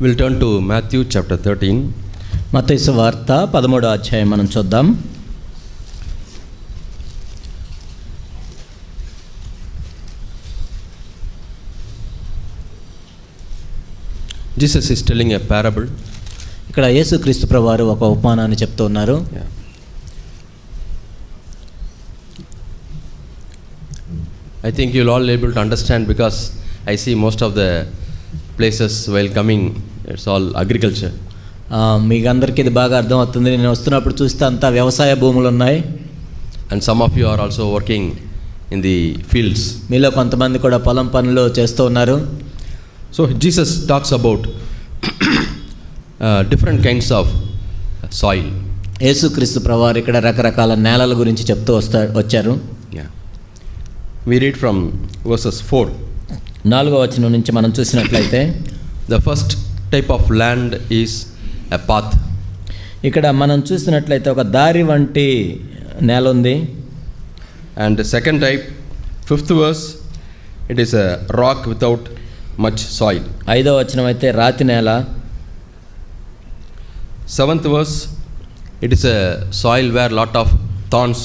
We'll turn to Matthew chapter 13. మత్తయి సువార్త 13వ అధ్యాయం మనం చూద్దాం. Jesus is telling a parable. ఇక్కడ యేసుక్రీస్తు ప్రభువారు ఒక ఉపమానాన్ని చెప్తూ ఉన్నారు. I think you'll all able to understand because I see most of the places while coming, it's all agriculture. మీకు అందరికీ ఇది బాగా అర్థం అవుతుంది. నేను వస్తున్నప్పుడు చూస్తే అంతా వ్యవసాయ భూములు ఉన్నాయి. And some of you are also working in the fields. మీలో కొంతమంది కూడా పొలం పనులు చేస్తూ ఉన్నారు. So Jesus talks about different kinds of soil. యేసుక్రీస్తు ప్రభువారు ఇక్కడ రకరకాల నేలల గురించి చెప్తూ వచ్చారు. Yeah. We read from verses 4. 4వ వచనం నుంచి మనం చూసినట్లయితే The first type of land is a path. ఇక్కడ మనం చూసినట్లయితే ఒక దారి వంటి నేల ఉంది. And the second type, 5th verse, it is a rock without much soil. 5వ వచనం అయితే రాతి నేల. 7th verse, it is a soil where lot of thorns.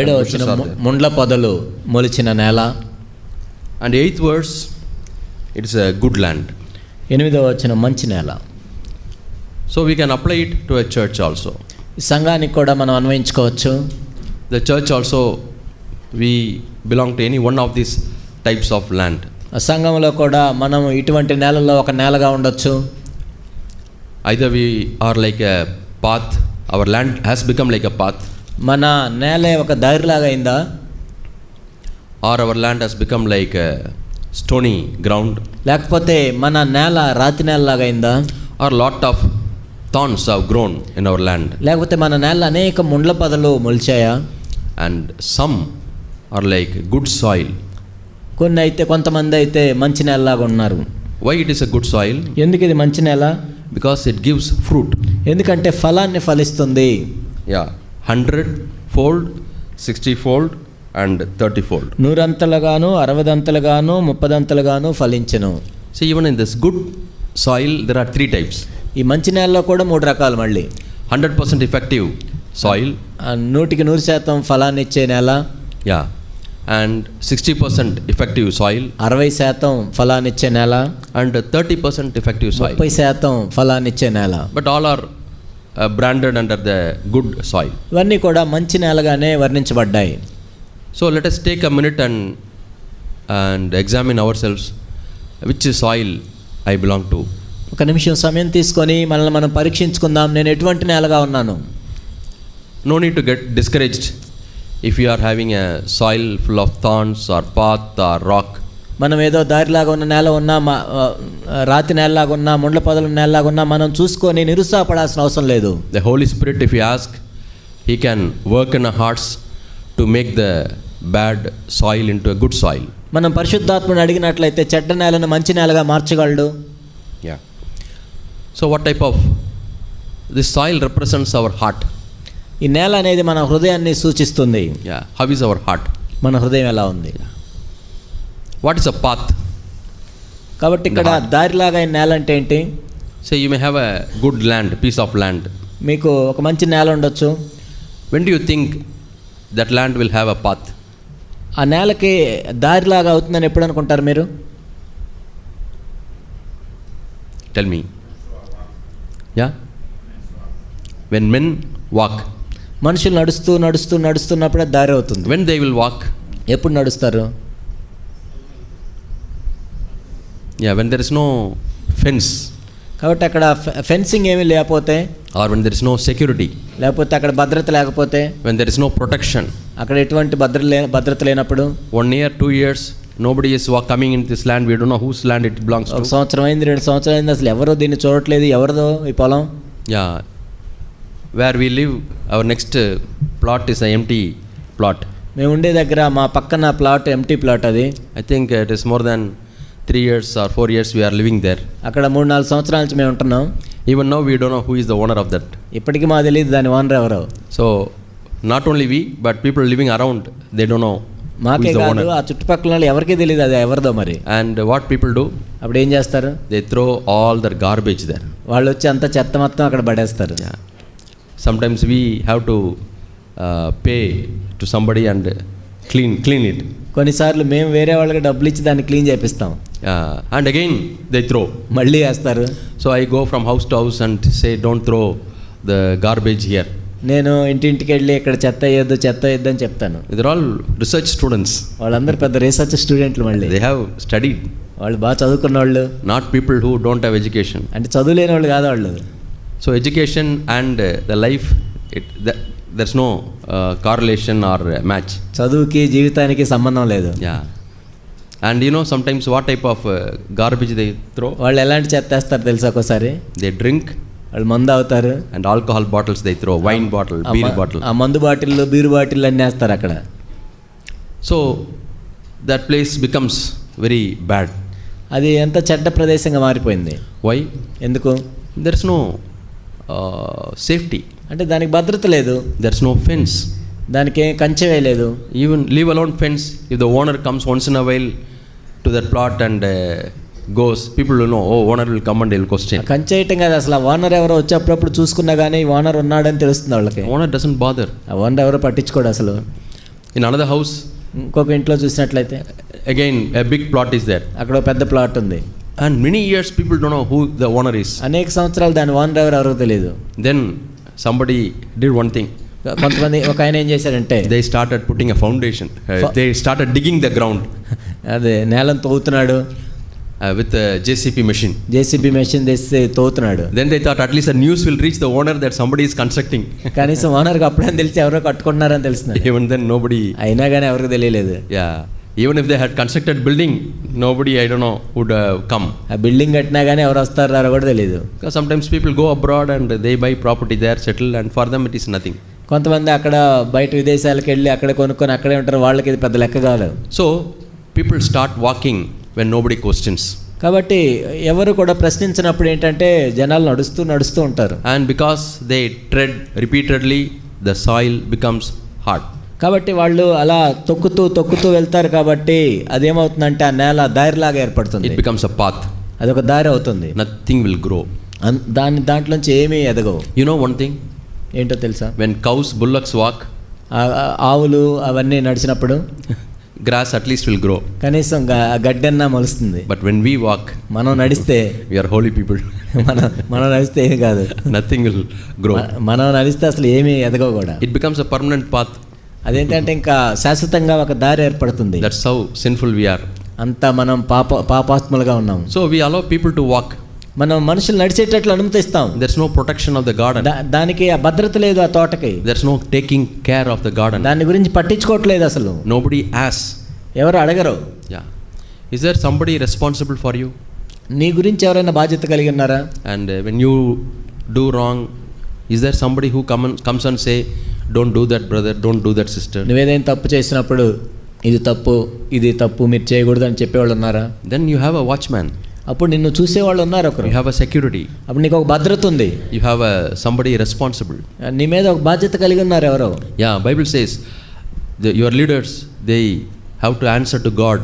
7వ వచనం ముండ్ల పొదలు మొలిచిన నేల. And 8th verse, it is a good land. 8వ వచనం మంచి నేల. So we can apply it to a church also. ఈ సంఘానికి కూడా మనం అన్వయించుకోవచ్చు. The church also, we belong to any one of these types of land. ఆ సంఘంలో కూడా మనం ఇటువంటి నేలల్లో ఒక నేలగా ఉండొచ్చు. Either we are like a path, our land has become like a path. మన నేలే ఒక దారిలాగా అయిందా, or our land has become like a stony ground, లేకపోతే మన నేల రాతి నేలలాగా అయిందా, or lot of thorns have grown in our land, లేకపోతే మన నేల అనేక ముండ్ల పొదలు మొలిచాయా. and some are like good soil. కొన్ని అయితే కొంతమంది అయితే మంచి నేలలాగా ఉన్నారు. Why it is a good soil? ఎందుకు ఇది మంచి నేల? Because it gives fruit. ఎందుకంటే ఫలాన్ని ఫలిస్తుంది. Yeah, 100-fold, 60-fold and 30-fold. 100 60 30 ఫలించెను. See, even in this good soil there are 3 types. ఈ మంచి నేలలో కూడా 3 రకాలు. మళ్ళీ 100% effective soil, 100% ఫలాన్ని ఇచ్చే నేల. yeah, and 60% effective soil, 60% ఫలాన్ని ఇచ్చే నేల, and 30% effective soil. 30% ఫలాన్ని ఇచ్చే నేల. But all are branded under the good soil. ఇవన్నీ కూడా మంచి నేలగానే వర్ణించబడ్డాయి. So let us take a minute and examine ourselves, which soil I belong to. ఒక నిమిషం సమయం తీసుకొని మనల్ని మనం పరీక్షించుకుందాం. నేను ఎటువంటి నేలగా ఉన్నాను. No need to get discouraged if you are having a soil full of thorns or path or rock. మనం ఏదో దారిలాగా ఉన్న నేల ఉన్నా, రాతి నేలలాగా ఉన్నా, ముండ్ల పొదల నేలలాగా ఉన్నా మనం చూసుకొని నిరుత్సాహపడాల్సిన అవసరం లేదు. The Holy Spirit, if you ask, He can work in our hearts to make the bad soil into a good soil. మనం పరిశుద్ధాత్మని అడిగినట్లయితే చెడ్డ నేలను మంచి నేలగా మార్చగలడు. Yeah. So what type of this soil represents our heart? ఈ నేల అనేది మన హృదయాన్ని సూచిస్తుంది. Yeah. How is our heart? మన హృదయం ఎలా ఉంది? What is a path? కాబట్టి ఇక్కడ దారిలాగా ఈ నేల అంటే ఏంటి? Say you may have a good land, piece of land. మీకు ఒక మంచి నేల ఉండొచ్చు. When do you think that land will have a path? ఆ నేలకి దారిలాగా అవుతుందని ఎప్పుడు అనుకుంటారు మీరు? Tell me. Yeah? When men walk. మనుషులు నడుస్తున్నప్పుడే దారి అవుతుంది. When they will walk? ఎప్పుడు నడుస్తారు? Yeah, when there is no fence. కాబట్టి అక్కడ ఫెన్సింగ్ ఏమీ లేకపోతే, Or when there is no security. లేకపోతే అక్కడ భద్రత లేకపోతే, When there is no protection. అక్కడ ఎటువంటి భద్రత లేనప్పుడు, 1 year, 2 years, nobody is coming in this land. We don't know whose land it belongs to. 1 సంవత్సరం అయింది, 2 సంవత్సరాలు అయింది, అసలు ఎవరో దీన్ని చూడట్లేదు, ఎవరిదో ఈ పొలం. Yeah. Where we live, our next plot is an empty plot. మేము ఉండే దగ్గర మా పక్కన ప్లాట్ ఎంటీ ప్లాట్. అది I think it is more than 3 years or 4 years we are living there. అక్కడ 3-4 సంవత్సరాల నుంచి మేము ఉంటున్నాం. Even now we don't know who is the owner of that. ఇప్పటికీ మాకు తెలియదు దాని ఓనర్ ఎవరో. So not only we, but people living around, they don't know who మాకే is the కాదు, owner. ఆ చుట్టుపక్కల వాళ్ళు ఎవరికీ తెలియదు అది ఎవరిదో మరి. And what people do? అప్పుడు ఏం చేస్తారు? They throw all their garbage there. వాళ్ళు వచ్చి అంత చెత్త మొత్తం అక్కడ పడేస్తారు. Yeah. Sometimes we have to pay to somebody and clean it. కొన్నిసార్లు మేము వేరే వాళ్ళకి డబ్బులు ఇచ్చి దాన్ని క్లీన్ చేపిస్తాం. And again they throw. మళ్ళీ వేస్తారు. So I go from house to house and say, don't throw the garbage here. నేను ఇంటింటికి వెళ్ళి ఇక్కడ చెత్త వేయొద్దు అని చెప్తాను. They're all research students. వాళ్ళందరూ పెద్ద రీసెర్చ్ స్టూడెంట్లు మళ్ళీ. They have studied. వాళ్ళు బాగా చదువుకున్న వాళ్ళు. Not people who don't have education. అంటే చదువు లేని వాళ్ళు కాదు వాళ్ళు. So education and the life, there's no correlation or match. చదువుకి జీవితానికి సంబంధం లేదు. Yeah. And you know sometimes what type of garbage they throw? వాళ్ళు ఎలాంటి చెత్త వేస్తారు తెలుసా? ఒకసారి They drink. వాళ్ళు మందు అవుతారు. And alcohol bottles they throw, wine bottle, beer bottle. ఆ మందు బాటిల్, బీరు బాటిల్ అన్నీ వేస్తారు అక్కడ. So that place becomes very bad. అది ఎంత చెడ్డ ప్రదేశంగా మారిపోయింది. Why? ఎందుకు? There's no safety. అంటే దానికి భద్రత లేదు. There's no fence. దానికి కంచె వేయలేదు. Even leave alone fence, if the owner comes once in a while to that plot and goes, people will know, oh, owner will come and they'll question. కంచె వేయటం కాదు అసలు. ఆ ఓనర్ ఎవరో వచ్చి అప్పుడప్పుడు చూసుకున్నా కానీ ఓనర్ ఉన్నాడని తెలుస్తుంది వాళ్ళకి. Owner doesn't bother. ఆ ఓనర్ ఎవరో పట్టించుకోడు అసలు. In another house, ఇంకొక ఇంట్లో చూసినట్లయితే again a big plot is there. అక్కడ ఒక పెద్ద ప్లాట్ ఉంది. And many years people don't know who the owner is. అనేక సంవత్సరాలు దాని ఓనర్ ఎవరో తెలియదు. Then somebody did one thing. కొంతమంది ఒక ఆయన ఏం చేశాడంటే they started putting a foundation. They started digging the ground. అదే నేలను తవ్వుతున్నాడు. With a JCB machine. JCB machine తెచ్చి తవ్వుతున్నాడు. Then they thought at least the news will reach the owner that somebody is constructing. కనీసం ఓనర్కి అప్పుడే తెలిసి ఎవరో కట్టుకుంటున్నారని తెలిసింది. Even then nobody. అయినా కానీ ఎవరికి తెలియలేదు. Yeah. Even if they had constructed building, nobody, I don't know, would come. ఆ బిల్డింగ్ కట్టినా కానీ ఎవరు వస్తారో కూడా తెలియదు. Because sometimes people go abroad and they buy property there, settle, and for them it is nothing. కొంతమంది అక్కడ బయట విదేశాలకు వెళ్ళి అక్కడ కొనుక్కొని అక్కడే ఉంటారు. వాళ్ళకి ఇది పెద్ద లెక్క కాదు. So people start walking when nobody questions. కాబట్టి ఎవరు కూడా ప్రశ్నించినప్పుడు ఏంటంటే జనాలు నడుస్తూ ఉంటారు. And because they tread repeatedly, the soil becomes hard. కాబట్టి వాళ్ళు అలా తొక్కుతూ వెళ్తారు. కాబట్టి అదేమవుతుందంటే ఆ నేల దారిలాగా ఏర్పడుతుంది. It becomes a path. అదొక దారి అవుతుంది. Nothing will grow. దాంట్లోంచి ఏమీ ఎదగవు. You know one thing? ఏంటో తెలుసా? When cows, bullocks walk, ఆవులు అవన్నీ నడిచినప్పుడు grass at least will grow. కనీసం గడ్డన్నా మొలుస్తుంది. But when we walk, మనం నడిస్తే, we are holy people. మనం నడిస్తే ఏమి కాదు. Nothing will grow. మనం నడిస్తే అసలు ఏమీ ఎదగవు కూడా. It becomes a permanent path. అదేంటంటే ఇంకా శాశ్వతంగా ఒక దారి ఏర్పడుతుంది. That's how sinful we are. అంతా మనం పాపాత్ములుగా ఉన్నాం. So we allow people to walk. మనం మనుషులు నడిచేటట్లు అనుమతిస్తాం. There's no protection of the garden. దానికి ఆ భద్రత లేదు ఆ తోటకి. There's no taking care of the garden. దాని గురించి పట్టించుకోవట్లేదు అసలు. Nobody asks. ఎవరు అడగరు. Yeah. Is there somebody responsible for you? నీ గురించి ఎవరైనా బాధ్యత కలిగి ఉన్నారా? And when you do wrong, is there somebody who comes and say, don't do that brother, don't do that sister? నువ్వేదైనా తప్పు చేసినప్పుడు ఇది తప్పు మీరు చేయకూడదు అని చెప్పేవాళ్ళు ఉన్నారా? Then you have a watchman. అప్పుడు నిన్ను చూసేవాళ్ళు ఉన్నారు ఒకరు. You have a security. అప్పుడు నీకు ఒక భద్రత ఉంది. You have somebody responsible. నీ మీద ఒక బాధ్యత కలిగి ఉన్నారు ఎవరో. Yeah, Bible says your leaders, they have to answer to God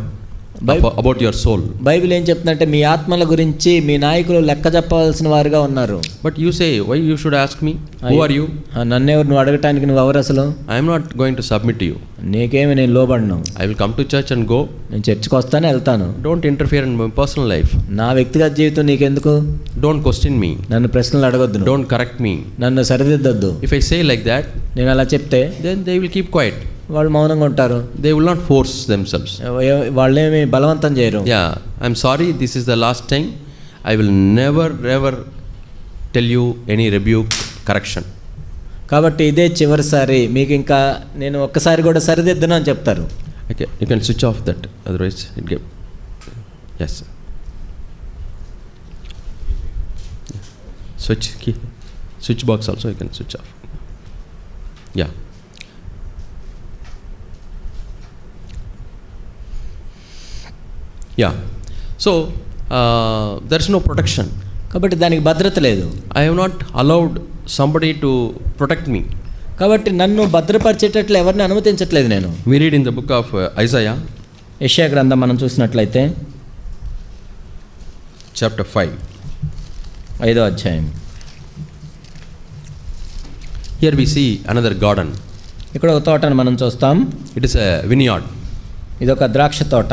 about your soul. Bible ఏం చెప్తుందంటే మీ ఆత్మల గురించి మీ నాయకులు లెక్క చెప్పవలసిన వారుగా ఉన్నారు. But you say, why you should ask me? Who are you? నన్నెవరు నువ్వు అడగటానికి, నువ్వు ఎవరు అసలు? I am not going to submit to you. నీకేమి నేను లోబడను. I will come to church and go. నేను చర్చికి వస్తాను వెళ్తాను. Don't interfere in my personal life. నా వ్యక్తిగత జీవితం నీకెందుకు? Don't question me. నన్ను ప్రశ్నలు అడగొద్దు. Don't correct me. నన్ను సరిదిద్దొద్దు. If I say like that, నేను అలా చెప్తే then they will keep quiet. వాళ్ళు మౌనంగా ఉంటారు. They will not force themselves. వాళ్ళేమి బలవంతం చేయరు. Yeah, I'm sorry, this is the last time. I will never ever tell you any rebuke, correction. కాబట్టి ఇదే చివరిసారి, మీకు ఇంకా నేను ఒక్కసారి కూడా సరిదిద్దను అని చెప్తారు. Okay, you can switch off that, otherwise it get. Yes. Switch key, switch box also you can switch off. Yeah. Yeah. So there's no protection. కాబట్టి దానికి భద్రత లేదు. I have not allowed somebody to protect me. కాబట్టి నన్ను భద్రపరిచేటట్లు ఎవరిని అనుమతించట్లేదు నేను. We read in the book of Isaiah, యెషయా గ్రంథం మనం చూసినట్లయితే chapter 5. 5వ అధ్యాయం. Here we see another garden. ఇక్కడ ఒక తోటను మనం చూస్తాం. It is a vineyard. ఇది ఒక ద్రాక్ష తోట.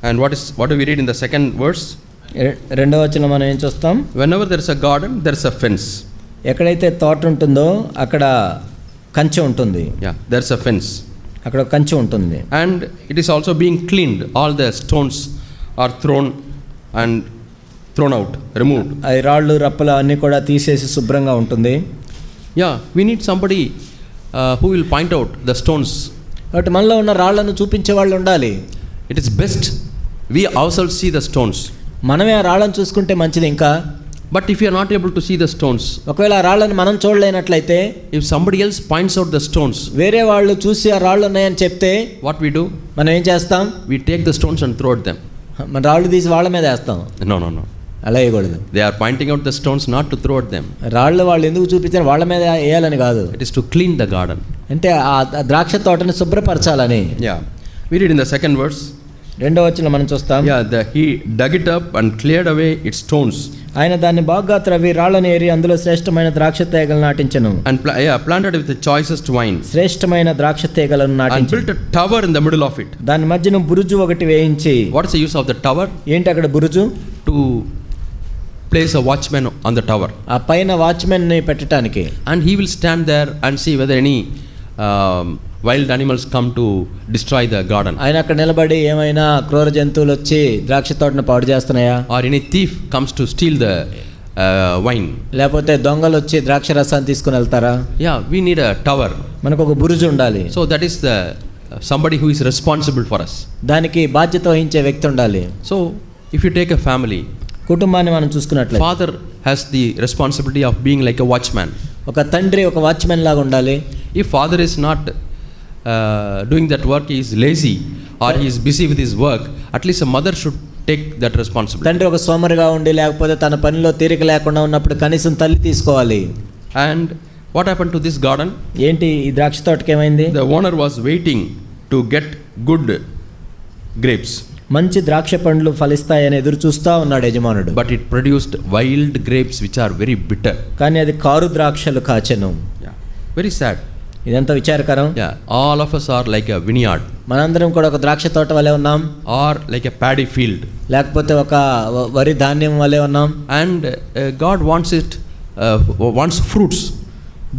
And what do we read in the second verse? రెండవ వచనం మనం ఏం చూస్తాం? Whenever there is a garden, there is a fence. ఎక్కడైతే తోట ఉంటుందో అక్కడ కంచె ఉంటుంది. Yeah, there is a fence. అక్కడ కంచె ఉంటుంది. And it is also being cleaned. All the stones are thrown out, removed. ఈ రాళ్ళు రప్పలు అన్నీ కూడా తీసేసి శుభ్రంగా ఉంటుంది. Yeah, we need somebody who will point out the stones. కాబట్టి మనలో ఉన్న రాళ్లను చూపించే వాళ్ళు ఉండాలి. It is best we ourselves see the stones. మనమే ఆ రాళ్ళను చూసుకుంటే మంచిది. ఇంకా But if you are not able to see the stones, ఒకవేళ ఆ రాళ్ళను మనం చూడలేనట్లయితే, if somebody else points out the stones, వేరే వాళ్ళు చూసి ఆ రాళ్ళు ఉన్నాయని చెప్తే what we do? మనం ఏం చేస్తాం? We take the stones and throw at them. మన రాళ్ళు తీసి వాళ్ళ మీద వేస్తాం. No. అలా వేయకూడదు. They are pointing out the stones not to throw at them. రాళ్ళు వాళ్ళు ఎందుకు చూపించారు? వాళ్ళ మీద వేయాలని కాదు. It is to clean the garden. అంటే ఆ ద్రాక్ష తోటని శుభ్రపరచాలని. Yeah. We read in the second verse. రెండవ వచనం మనం చూస్తాం. Yeah, he dug it up and cleared away its stones. ఆయన దాన్ని బాగా త్రవ్వి రాళ్ళను ఏరి అందులో శ్రేష్టమైన ద్రాక్ష తీగలను నాటించెను. And planted it with the choicest wine. శ్రేష్టమైన ద్రాక్ష తీగలను నాటించి. And built a tower in the middle of it. దాని మధ్యన బురుజు ఒకటి వేయించి. What is the use of the tower? ఏంటి అక్కడ బురుజు? To place a watchman on the tower. ఆ పైన వాచ్మెన్ ని పెట్టడానికి. And he will stand there and see whether any wild animals come to destroy the garden. ఆయన అక్కడ నిలబడి ఏమైనా క్రూర జంతువులు వచ్చి ద్రాక్ష తోటను పాడు చేస్తున్నాయా? Or any thief comes to steal the wine. లేకపోతే దొంగలు వచ్చి ద్రాక్ష రసాన్ని తీసుకుని వెళ్తారా? Yeah, we need a tower. మనకు ఒక బురుజు ఉండాలి. So that is the somebody who is responsible for us. దానికి బాధ్యత వహించే వ్యక్తి ఉండాలి. So if you take a family, కుటుంబాన్ని మనం చూసుకున్నట్లయితే father has the responsibility of being like a watchman. ఒక తండ్రి ఒక వాచ్మెన్ లాగా ఉండాలి. If father is not doing that work, he is lazy or he is busy with his work, at least a mother should take that responsibility. తండ్రి ఒక సోమరిగా ఉండి లేకపోతే తన పనిలో తీరిక లేకుండా ఉన్నప్పుడు కనీసం తల్లి తీసుకోవాలి. And what happened to this garden? ఏంటి ఈ ద్రాక్ష తోటకి ఏమైంది? The owner was waiting to get good grapes. మంచి ద్రాక్ష పండ్లు ఫలిస్తాయని ఎదురు చూస్తా ఉన్నాడు యజమానుడు. But it produced wild grapes which are very bitter. కానీ అది కారు ద్రాక్షలు కాచెను. Yeah, very sad. ఇదంతా విచారకరం. Yeah, all of us are like a vineyard. మనందరం కూడా ఒక ద్రాక్ష తోట వలె ఉన్నాం. Or like a paddy field. లేకపోతే ఒక వరి ధాన్యం వలె ఉన్నాం. And God wants fruits.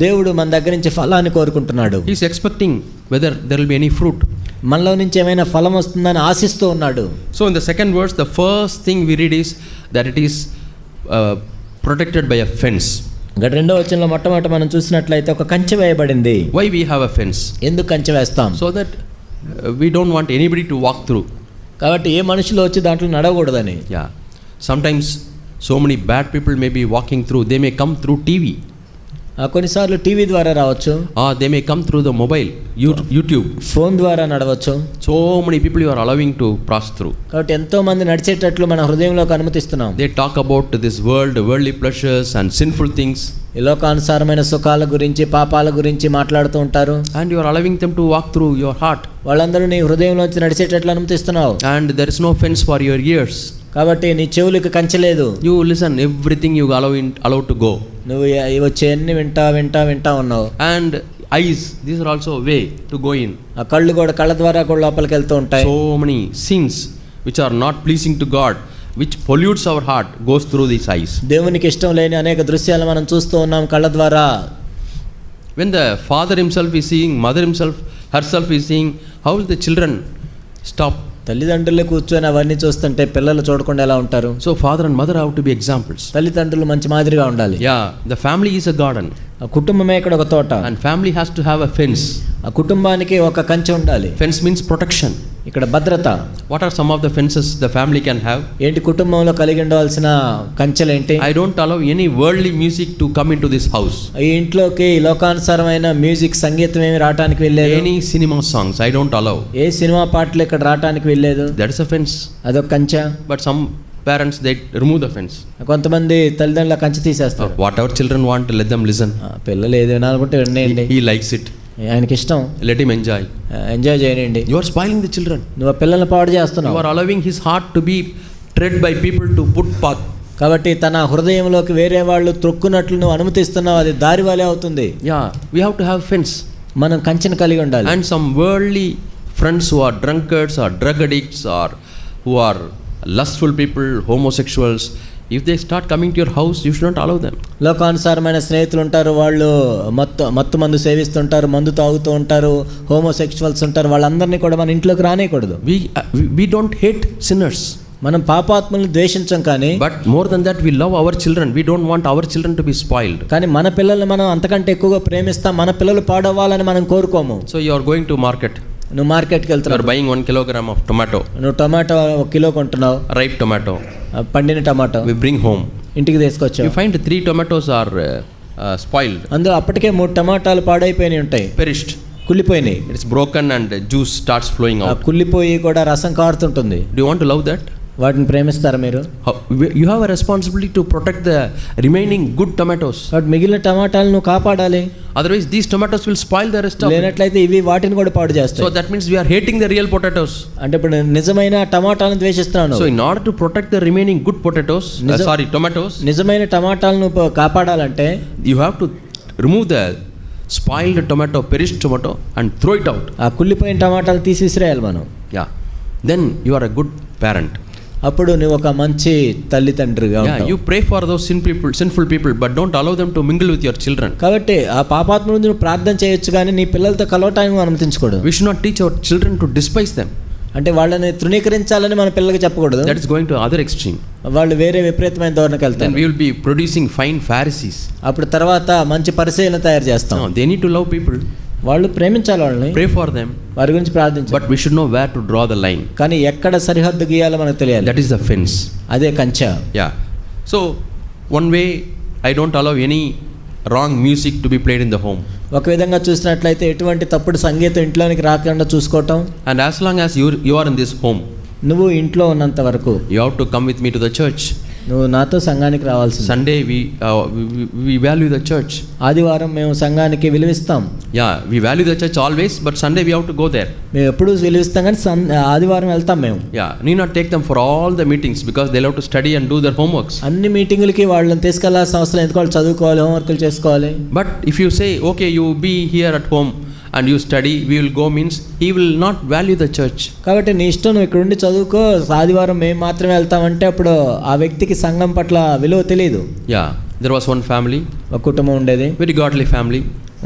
దేవుడు మన దగ్గర నుంచి ఫలాన్ని కోరుకుంటున్నాడు. He is expecting whether there will be any fruit. మనలో నుంచి ఏమైనా ఫలం వస్తుందని ఆశిస్తూ ఉన్నాడు. So in the second verse, the first thing we read is that it is protected by a fence. గత రెండో వచనంలో మొట్టమొదట మనం చూసినట్లయితే ఒక కంచె వేయబడింది. Why we have a fence? ఎందుకు కంచె వేస్తాం? So that we don't want anybody to walk through. కాబట్టి ఏ మనుషులు వచ్చి దాంట్లో నడవకూడదని. Yeah. Sometimes so many bad people may be walking through. They may come through TV. కొన్నిసార్లు టీవీ ద్వారా రావచ్చు. They may come through the mobile, YouTube. Phone ద్వారా నడవచ్చు. So many people you are allowing to pass through. కాబట్టి ఎంతో మంది నడిచేటట్లు మన హృదయంలోకి అనుమతిస్తున్నాం. They talk about this worldly pleasures and sinful things. ఈ లోకానుసారమైన సుఖాల గురించి పాపాల గురించి మాట్లాడుతూ ఉంటారు. And you are allowing them to walk through your heart. వాళ్ళందరూ నీ హృదయంలోంచి నడిచేటట్లు అనుమతిస్తున్నావు. And there is no fence for your ears. కాబట్టి నీ చెవులకు కంచె లేదు. You listen everything you allow to go. నువ్వు వచ్చే అన్ని వింటా ఉన్నావు. And eyes, these are also a way to go in. ఆ కళ్ళు కూడా కళ్ళ ద్వారా కూడా లోపలికి వెళ్తూ ఉంటాయి. So many sins which are not pleasing to God, which pollutes our heart, goes through these eyes. దేవునికి ఇష్టం లేని అనేక దృశ్యాలు మనం చూస్తూ ఉన్నాం కళ్ళ ద్వారా. When the father himself is seeing, mother herself is seeing, how will the children stop? తల్లిదండ్రులు కూర్చొని అవన్నీ చూస్తుంటే పిల్లలు చూడకుండా ఎలా ఉంటారు? So father and mother have to be examples. తల్లిదండ్రులు మంచి మాదిరిగా ఉండాలి. Yeah, the family is a garden. ఆ కుటుంబమే ఇక్కడ ఒక తోట. And family has to have a fence. ఆ కుటుంబానికి ఒక కంచె ఉండాలి. Fence means protection. ఇక్కడ భద్రత. What are some of the fences the family can have? ఏంటి కుటుంబంలో కలిగి ఉండవలసిన కంచెలు ఏంటి? I don't allow any worldly music to come into this house. ఈ ఇంట్లోకి లోకానుసారమైన మ్యూజిక్ సంగీతం ఏమి రావడానికి వెళ్ళలేదు. Any cinema songs I don't allow. A cinema పాటలు ఇక్కడ రావడానికి వెళ్ళలేదు. That is a fence. అదొక కంచె. But some parents, they remove the fence. కొంతమంది తల్లిదండ్రుల కంచె తీసేస్తారు. Whatever children want, let them listen. పిల్లలు ఏది వినాలనుకుంటే వినండి, He likes it. ఆయనకి ఇష్టం, Let him enjoy. ఎంజాయ్ చేయనండి. You are spoiling the children. నువ్వు ఆ పిల్లల్ని పాడు You చేస్తున్నావు. are allowing his heart to be tread by people to put path. కాబట్టి తన హృదయంలోకి వేరే వాళ్ళు త్రొక్కున్నట్లు నువ్వు అనుమతిస్తున్నావు, అది దారి వలే అవుతుంది. Yeah, we have to have fence. మనం కంచెను కలిగి ఉండాలి. And some worldly friends who are drunkards or drug addicts or who are lustful people, homosexuals, if they start coming to your house, you should not allow them. లోకానుసారమైన స్నేహితులు ఉంటారు, వాళ్ళు మత్తు మందు సేవిస్తుంటారు, మందు తాగుతూ ఉంటారు, హోమోసెక్షువల్స్ ఉంటారు, వాళ్ళందరినీ కూడా మన ఇంట్లోకి రానేయకూడదు. We don't hate sinners. మనం పాపాత్మలను ద్వేషించం, కానీ But more than that, we love our children. We don't want our children to be spoiled. కానీ మన పిల్లల్ని మనం అంతకంటే ఎక్కువగా ప్రేమిస్తాం. మన పిల్లలు పాడవ్వాలని మనం కోరుకోము. So you are going to market. నువ్వు మార్కెట్కి You are వెళ్తున్నావు, buying 1 kilogram of tomato, నువ్వు టమాటో 1 కిలో కొంటున్నావు, ripe tomato. పండిన టమాటో We bring home. ఇంటికి You తీసుకొచ్చావు. find 3 tomatoes are spoiled, అందులో అప్పటికే 3 టమాటాలు పాడైపోయినాయి ఉంటాయి, perished. కుళ్ళిపోయినాయి. It's broken and juice starts flowing ఆ out. కుళ్ళిపోయి కూడా రసం కారుతుంటుంది. Do you want to love that? వాటిని ప్రేమిస్తారా మీరు? You have a responsibility to protect the remaining good tomatoes. కాబట్టి మిగిలిన టమాటాలు నువ్వు కాపాడాలి, Otherwise, these tomatoes will spoil the rest of it. లేనట్లయితే ఇవి వాటిని కూడా పాడు So చేస్తాయి. that means we are hating the real potatoes. అంటే ఇప్పుడు నిజమైన టమాటాలను ద్వేషిస్తున్నాను. So in order to protect the remaining good potatoes, tomatoes, నిజమైన టమాటాలను కాపాడాలంటే you have to remove the spoiled tomato, perished tomato, and throw it out. ఆ కుళ్ళిపోయిన టమాటాలు తీసి విసిరేయాలి మనం. Yeah. Then you are a good parent. అప్పుడు నువ్వు ఒక మంచి తల్లిదండ్రిగా Yeah, ఉంటావు. you pray for those sinful people, but don't allow them to mingle with your children. కాబట్టి ఆ పాపాత్మ నుండి నువ్వు ప్రార్థన చేయొచ్చు, కానీ నీ పిల్లలతో కలవటానికి అనుమతించకూడదు. We should not teach our children to despise them. అంటే వాళ్ళని తృణీకరించాలని మన పిల్లలకి చెప్పకూడదు. That is going to other extreme. వాళ్ళు వేరే విపరీతమైన ధోరణికి Then వెళ్తారు. we will be producing fine Pharisees. అప్పుడు తర్వాత మంచి పరిచయం తయారు చేస్తాం. No, they need to love people, వాళ్ళు ప్రేమించాలి, వాళ్ళని pray for them, వారి గురించి ప్రార్థించాలి. but we should know where to draw the line. కానీ ఎక్కడ సరిహద్దు గీయాలో మనకు తెలియాలి. That is the fence. అదే కంచె. Yeah. So one way, I don't allow any wrong music to be played in the home. ఒక విధంగా చూసినట్లయితే ఎటువంటి తప్పుడు సంగీతం ఇంట్లోనికి రాకుండా చూసుకోవటం. And as long as you are in this home, నువ్వు ఇంట్లో ఉన్నంత వరకు you have to come with me to the church. నువ్వు నాతో సంఘానికి రావాల్సింది. Sunday we value the church. ఆదివారం మేము సంఘానికి విలువిస్తాం. Yeah, we value the church always, but Sunday we have to go there. మేము ఎప్పుడు విలువిస్తాం, కానీ ఆదివారం వెళ్తాం మేము. Yeah, need not take them for all the meetings because they'll have to study and do their homeworks. అన్ని మీటింగులకి వాళ్ళని తీసుకెళ్లాల్సిన అవసరం, ఎందుకు వాళ్ళు చదువుకోవాలి, హోంవర్క్లు చేసుకోవాలి. But if you say, okay, you be here at home and you study, we will go, means he will not value the church. కాబట్టి నీ ఇష్టం, నువ్వు ఇక్కడ ఉండి చదువుకో, ఆదివారం మేము మాత్రమే వెళ్తామంటే అప్పుడు ఆ వ్యక్తికి సంఘం పట్ల విలువ తెలియదు. Yeah, there was one family, ఒక కుటుంబం ఉండేది, very godly family,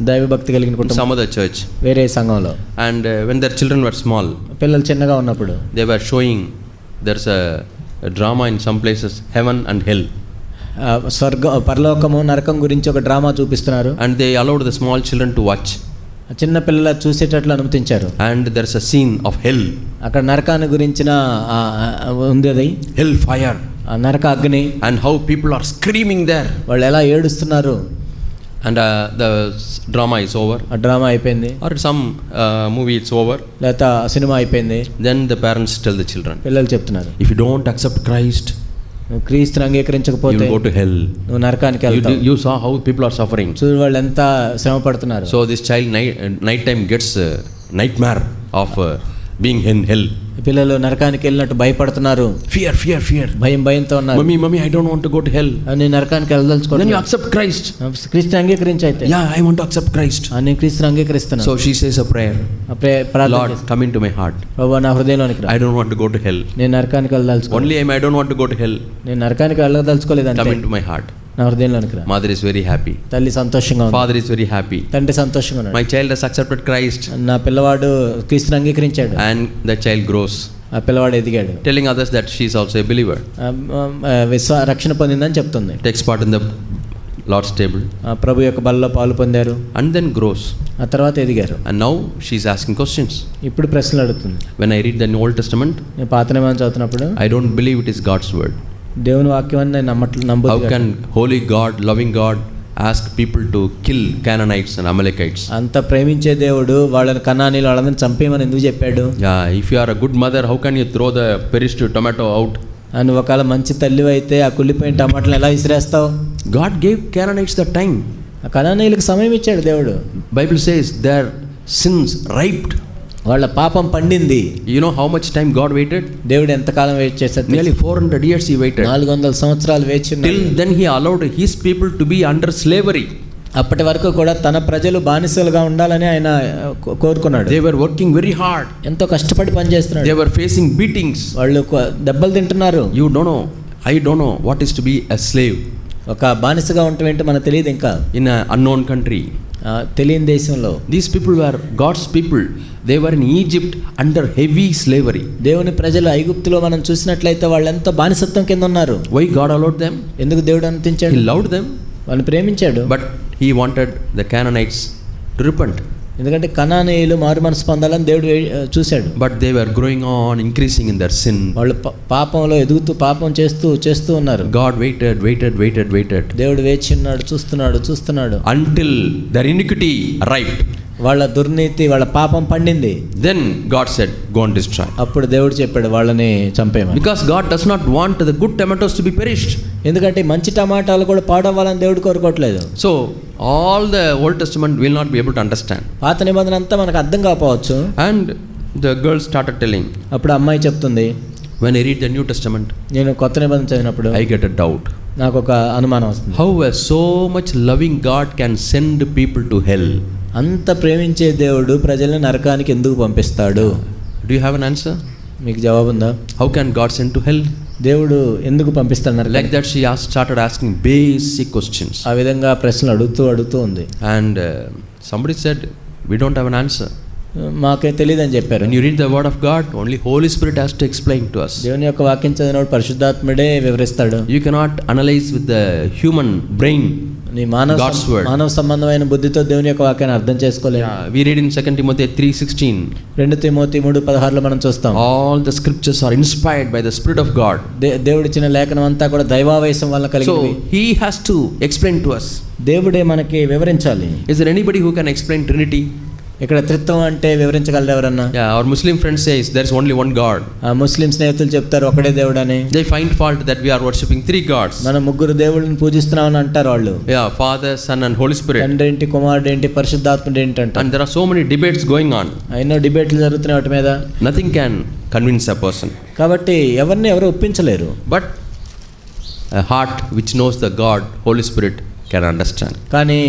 దైవభక్తి కలిగిన in కుటుంబం, some other church. వేరే సంఘంలో. And when their children were small, పిల్లలు చిన్నగా ఉన్నప్పుడు they were showing there's a drama in some places, heaven and hell. పరలోకము నరకం గురించి ఒక డ్రామా చూపిస్తున్నారు. And they allowed the small children to watch. చిన్న పిల్లల చూసేటట్లు అనుమతించారు. And there's a scene of hell. అక్కడ నరకాన్ని గురించిన ఉంది, అది Hell fire. నరక అగ్ని. And how people are screaming there. వాళ్ళు ఎలా ఏడుస్తున్నారు. And the drama is over. ఆ డ్రామా అయిపోయింది, Or some movie it's over. లేకపోతే సినిమా అయిపోయింది. Then the parents tell the children, పిల్లలు చెప్తున్నారు, if you don't accept Christ, నువ్వు క్రీస్తుని you అంగీకరించకపోతే will go to hell. నువ్వు నరకానికి వెళ్తావు. You saw how people are suffering. చూడు వాళ్ళు ఎంత శ్రమ పడుతున్నారు. So this child night time gets nightmare of being in hell. పిల్లలు నరకానికి వెళ్ళినట్టు భయపడుతున్నారు. Fear. భయంతో ఉన్నారు. Mommy, I don't want to go to hell. నేను నరకానికి Then you వెళ్ళదలుచుకోవట్లేదు. accept Christ. క్రీస్తుని అంగీకరించి అయితే. Yeah, I want to accept Christ. నేను క్రీస్తుని అంగీకరిస్తున్నాను. So she says a prayer. ప్రార్థన Lord, చేస్తాను. come into my heart. ప్రభువా, నా హృదయంలోనికి రా. I don't want to go to hell. నేను నరకానికి వెళ్ళదలుచుకో. Only I don't want to go to hell. నేను నరకానికి వెళ్ళదలుచుకోలేదు అంటే Come into my heart. నా హృదయంలోనికి రా. Mother is very happy. తల్లి సంతోషంగా ఉంది. Father is very happy. తండ్రి సంతోషంగా ఉన్నాడు. My child has accepted Christ. నా పిల్లవాడు క్రీస్తుని అంగీకరించాడు. And the child grows, ఆ పిల్లవాడు ఎదిగాడు. telling others that she is also a believer. రక్షణ పొందిందని చెప్తుంది. Takes part in the Lord's table. ప్రభు యొక్క బలలో పాలు పొందారు. And then grows. ఆ తర్వాత ఎదిగారు. And now she is asking questions. ఇప్పుడు ప్రశ్నలు అడుగుతుంది. When I read the Old Testament, నేను పాత నిబంధన చదువుతున్నప్పుడు I don't believe it is God's word. దేవుని వాక్యం అని నేను How నమ్మదు. can holy God, loving God, ask people to kill Canaanites and Amalekites? అంత ప్రేమించే దేవుడు వాళ్ళని కనానీలు వాళ్ళని చంపేయమని ఎందుకు చెప్పాడు? Yeah, if you are a good mother, how can you throw the perished tomato out? నువ్వు ఒకవేళ మంచి తల్లి అయితే ఆ కుళ్ళిపోయిన టమాటాలు ఎలా విసిరేస్తావు? God gave Canaanites the time. ఆ కనానీయులకు సమయం ఇచ్చాడు దేవుడు. Bible says their sins ripened. వాళ్ళ పాపం పండింది. You know how much time God waited? దేవుడు ఎంతకాలం వెయిట్ చేశాడు? Nearly 400 years he waited. 400 సంవత్సరాలు వేచి Till then he allowed his people to be under slavery. అప్పటి వరకు కూడా తన ప్రజలు బానిసలుగా ఉండాలని ఆయన కోరుకున్నాడు. They were working very hard. ఎంతో కష్టపడి పనిచేస్తున్నాడు. They were facing beatings. వాళ్ళు దెబ్బలు తింటున్నారు. You don't know, I don't know what is to be a slave. ఒక బానిసగా ఉండటం ఏంటో మనకు తెలియదు ఇంకా. In an unknown country. తెలియని దేశంలో. These people were God's people. They were in Egypt under heavy slavery. దేవుని ప్రజలు ఐగుప్తులో మనం చూసినట్లయితే వాళ్ళు ఎంతో బానిసత్వం కింద ఉన్నారు. Why God allowed them? ఎందుకు దేవుడు అనుమతించాడు? He loved them. వాళ్ళని ప్రేమించాడు. But he wanted the Canaanites to repent. ఎందుకంటే కనానీయులు మారు మనసు పొందాలని దేవుడు చూశాడు. But they were growing on, increasing in their sin. వాళ్ళు పాపంలో ఎదుగుతూ పాపం చేస్తూ ఉన్నారు. God waited. దేవుడు వేచి ఉన్నాడు, చూస్తున్నాడు until their iniquity arrived. వాళ్ళ దుర్నీతి, వాళ్ళ పాపం పండింది. Then God said, go and destroy. అప్పుడు దేవుడు చెప్పాడు వాళ్ళని చంపేయమని. Because God does not want the good tomatoes to be perished. ఎందుకంటే మంచి టమాటాలు కూడా పాడవ్వాలని దేవుడు కోరుకోవట్లేదు. So all the Old Testament will not be able to understand. పాత నిబంధన అంతా మనకు అర్థం కాకపోవచ్చు. And the girl started telling, అప్పుడు అమ్మాయి చెప్తుంది, when I read the New Testament, నేను కొత్త నిబంధన చదివినప్పుడు I get a doubt. నాకు ఒక అనుమానం వస్తుంది. How a so much loving God can send people to hell? అంత ప్రేమించే దేవుడు ప్రజల్ని నరకానికి ఎందుకు పంపిస్తాడు? Do you have an answer? మీకు జవాబు ఉందా? How can God send to hell? దేవుడు ఎందుకు పంపిస్తాడు నరకానికి? Like that she started asking basic questions. ఆ విధంగా ప్రశ్నలు అడుగుతూ ఉంది. And somebody said, we don't have an answer. మాకే తెలియదని చెప్పారు. When you read the word of God, only Holy Spirit has to explain to us. దేవుని యొక్క వాక్యం చదివినప్పుడు పరిశుద్ధాత్ముడే వివరిస్తాడు. You cannot analyze with the human brain నీ God's word. మానవ సంబంధమైన బుద్ధితో దేవుని యొక్క వాక్యాన్ని అర్థం చేసుకోలేము. We read in 2 Timothy 3:16. 2 Timothy 3:16 మనం చూస్తాం. All the scriptures are inspired by the Spirit of God. దేవుడిచ్చిన లేఖనం అంతా కూడా దైవావేశం వల్ల కలిగినవి. So he has to explain to us. దేవుడే మనకి వివరించాలి. Is there anybody who can explain Trinity? ఇక్కడ త్రిత్వం అంటే వివరించగలరు ఎవరన్నా? Our Muslim friend says there is only one God. ముస్లిం స్నేహితులు చెప్తారు ఒకడే దేవుడు అని. They find fault that we are worshipping three gods. మనం ముగ్గురు దేవుళ్ళని పూజిస్తున్నామని అంటారు వాళ్ళు. Father, Son and Holy Spirit. తండ్రి ఏంటి, కుమారుడు ఏంటి, పరిశుద్ధాత్ముడు ఏంటి అంటారు. And there are so many debates going on. ఎన్నో డిబేట్లు జరుగుతున్నాయి వాటి మీద. Nothing can convince a person. కాబట్టి ఎవరు ఒప్పించలేరు. But a heart which knows the God, Holy Spirit can understand. కానీ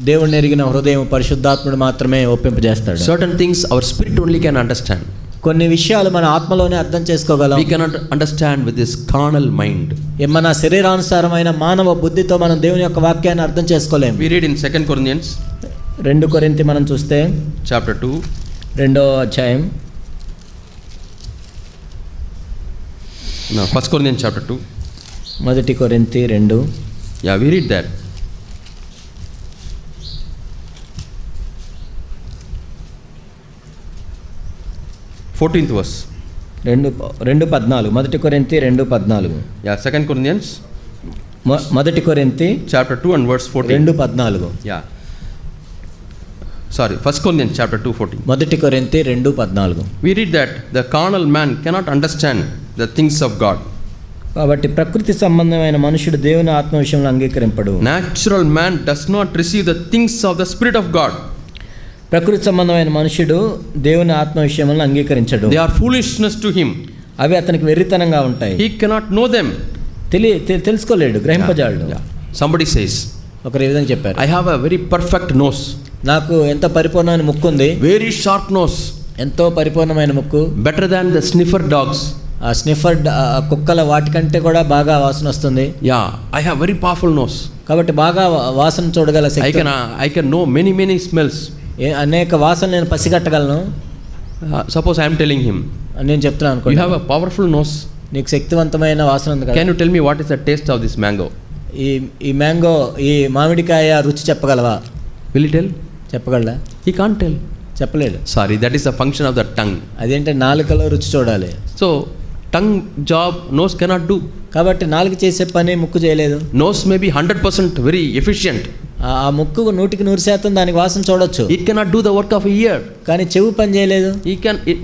దేవుడిని ఎరిగిన హృదయం పరిశుద్ధాత్ముడు మాత్రమే ఒప్పింపజేస్తాడు. Certain things our spirit only can understand. కొన్ని విషయాలు మన ఆత్మలోనే అర్థం చేసుకోగలం. We cannot understand with this carnal mind. మన శరీరానుసారమైన మానవ బుద్ధితో మనం దేవుని యొక్క వాక్యాన్ని అర్థం చేసుకోలేము. We read in 2 Corinthians 2 కొరింథీ మనం చూస్తే chapter 2, 2వ అధ్యాయం. no, 1 Corinthians chapter 2. 1 కొరింథీ 2. Yeah, we read that. 14th verse. 2:14. 1 కొరింథీ 2:14. Yeah, 2 Corinthians 1 కొరింథీ chapter 2 and verse 14. 2:14. Yeah. Sorry, 1 Corinthians chapter 2:14. 1 కొరింథీ 2:14. We read that the carnal man cannot understand the things of God. కాబట్టి ప్రకృతి సంబంధమైన మనుషుడు దేవుని ఆత్మ విషయంలో అంగీకరింపడు. Natural man does not receive the things of the Spirit of God. ప్రకృతి సంబంధమైన మనుషుడు దేవుని ఆత్మ విషయంలో అంగీకరించడు. They are foolishness to him. అవి అతనికి వెర్రితనంగా ఉంటాయి. He cannot know them. తెలుసుకోలేడు, గ్రహింపజాలడు. Somebody says, ఒకరు ఈ విధంగా చెప్పారు, I have a very perfect nose. నాకు ఎంత పరిపూర్ణమైన ముక్కు ఉంది. Very sharp nose. ఎంతో పరిపూర్ణమైన ముక్కు. Better than the sniffer dogs. ఆ స్నిఫర్ కుక్కల వాటికంటే కూడా బాగా వాసన వస్తుంది. Yeah, I have very powerful nose. కాబట్టి బాగా వాసన చూడగల శక్తి. I can know many smells. అనేక వాసనలు నేను పసిగట్టగలను. Suppose I am telling him, నేను చెప్తున్నాను అనుకో, you have a powerful nose. నీకు శక్తివంతమైన వాసన ఉంది కదా. Can you tell me what is the taste of this mango? ఈ మ్యాంగో, ఈ మామిడికాయ రుచి చెప్పగలవా? Will he tell? చెప్పగలడా? He can't tell. చెప్పలేడు. Sorry, that is a function of the tongue. అదేంటే నాలుకలో రుచి చూడాలి. So tongue job nose cannot do. కాబట్టి నాలుక చేసే పని ముక్కు చేయలేదు. Nose may be 100% very efficient. ఆ ముక్కు 100% దానికి వాసన చూడొచ్చు. It cannot do the work of a ear. కానీ చెవు పని చేయలేదు.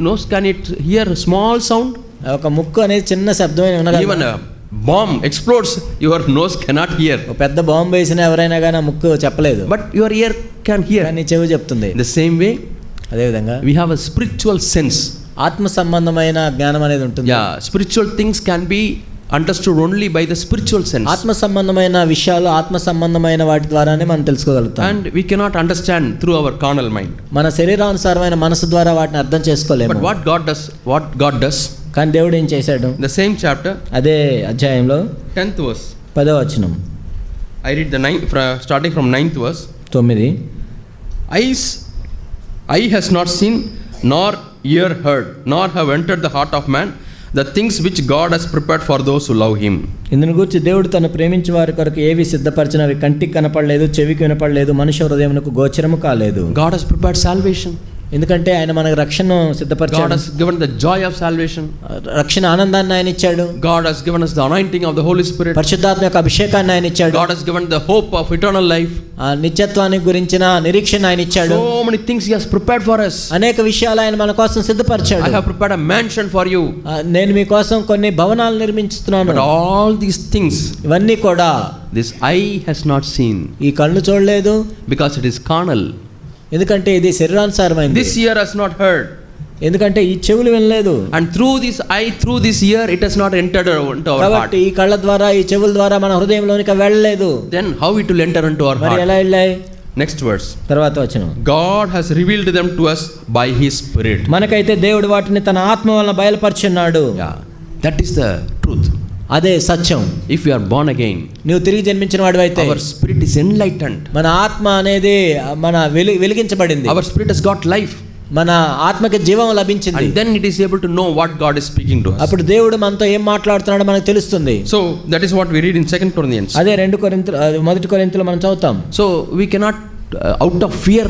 Nose can it hear small sound? ఒక ముక్కు అనేది చిన్న శబ్దమే వినగలదు. Even a bomb explodes, your nose cannot hear. ఒక పెద్ద బాంబు వేసిన ఎవరైనా కానీ ఆ ముక్కు చెప్పలేదు, But your ear can hear. కానీ చెవి చెప్తుంది. The same way, అదేవిధంగా we have a spiritual sense. ఆత్మ సంబంధమైన జ్ఞానం అనేది ఉంటుంది. Yeah, spiritual things can be understood only by the spiritual sense. ఆత్మ సంబంధమైన విషయాలు ఆత్మ సంబంధమైన వాటి ద్వారానే మనం తెలుసుకోగలుగుతాం. And we cannot understand through our carnal mind. మన శరీరానుసారమైన మనసు ద్వారా వాటిని అర్థం చేసుకోలేము. But what God does, కానీ దేవుడు ఏం చేశాడు? the same chapter, అదే అధ్యాయంలో 10th verse. 10వ వచనం, I read starting from 9th verse. 9. Eye has not seen, nor ear heard, nor have entered the heart of man, the things which God has prepared for those who love him. ఇందును గురించి దేవుడు తను ప్రేమించే వారి కొరకు ఏవి సిద్ధపరిచినవి కంటికి కనపడలేదు, చెవికి వినపడలేదు, మనుష్య హృదయమునకు గోచరము కాలేదు. God has prepared salvation. ఎందుకంటే ఆయన మనకు రక్షణను God సిద్ధపరిచాడు. has given the joy of salvation. రక్షణ ఆనందాన్ని ఆయన ఇచ్చాడు. God has given us the anointing of the Holy Spirit. పరిశుద్ధాత్మ యొక్క అభిషేకాన్ని ఆయన ఇచ్చాడు. God has given the hope of eternal life. ఆ నిత్యత్వానికి గురించిన నిరీక్షణ ఆయన ఇచ్చాడు. So many things he has prepared for us. అనేక విషయాలు ఆయన మన కోసం సిద్ధపరిచాడు. I have prepared a mansion for you. నేను మీ కోసం కొన్ని భవనాలు నిర్మించుతున్నాను. But all these things, ఇవన్నీ కూడా this eye has not seen, ఈ కళ్ళు చూడలేదు, because it is carnal. ఎందుకంటే ఇది శరీరానుసారమైనది. This ear has not heard, ఎందుకంటే ఈ చెవులు వినలేదు. and through this eye, through this ear, it has not entered into our heart. కాబట్టి ఈ కళ్ళ ద్వారా ఈ చెవుల ద్వారా మన హృదయంలోనికి వెళ్ళలేదు. Then how it will enter into our మరి heart? ఎలా వెళ్ళాయి? Next verse. తర్వాత వచనం, God has revealed them to us by his spirit. మనకైతే దేవుడు వాటిని తన ఆత్మ వలన బయలుపరిచున్నాడు. Yeah, that is the truth. అదే సత్యం. If you are born again, నువ్వు తిరిగి జన్మించిన వాడివైతే our spirit is enlightened. మన ఆత్మ అనేది మన వెలిగించబడింది. Our spirit has got life. మన ఆత్మకి జీవం లభించింది. And then it is able to know what God is speaking to us. అప్పుడు దేవుడు మనతో ఏం మాట్లాడుతున్నాడో మనకు తెలుస్తుంది. So that is what we read in 2 Corinthians. అదే 1 కొరింథీయులు మనం చదువుతాం. So we cannot out of fear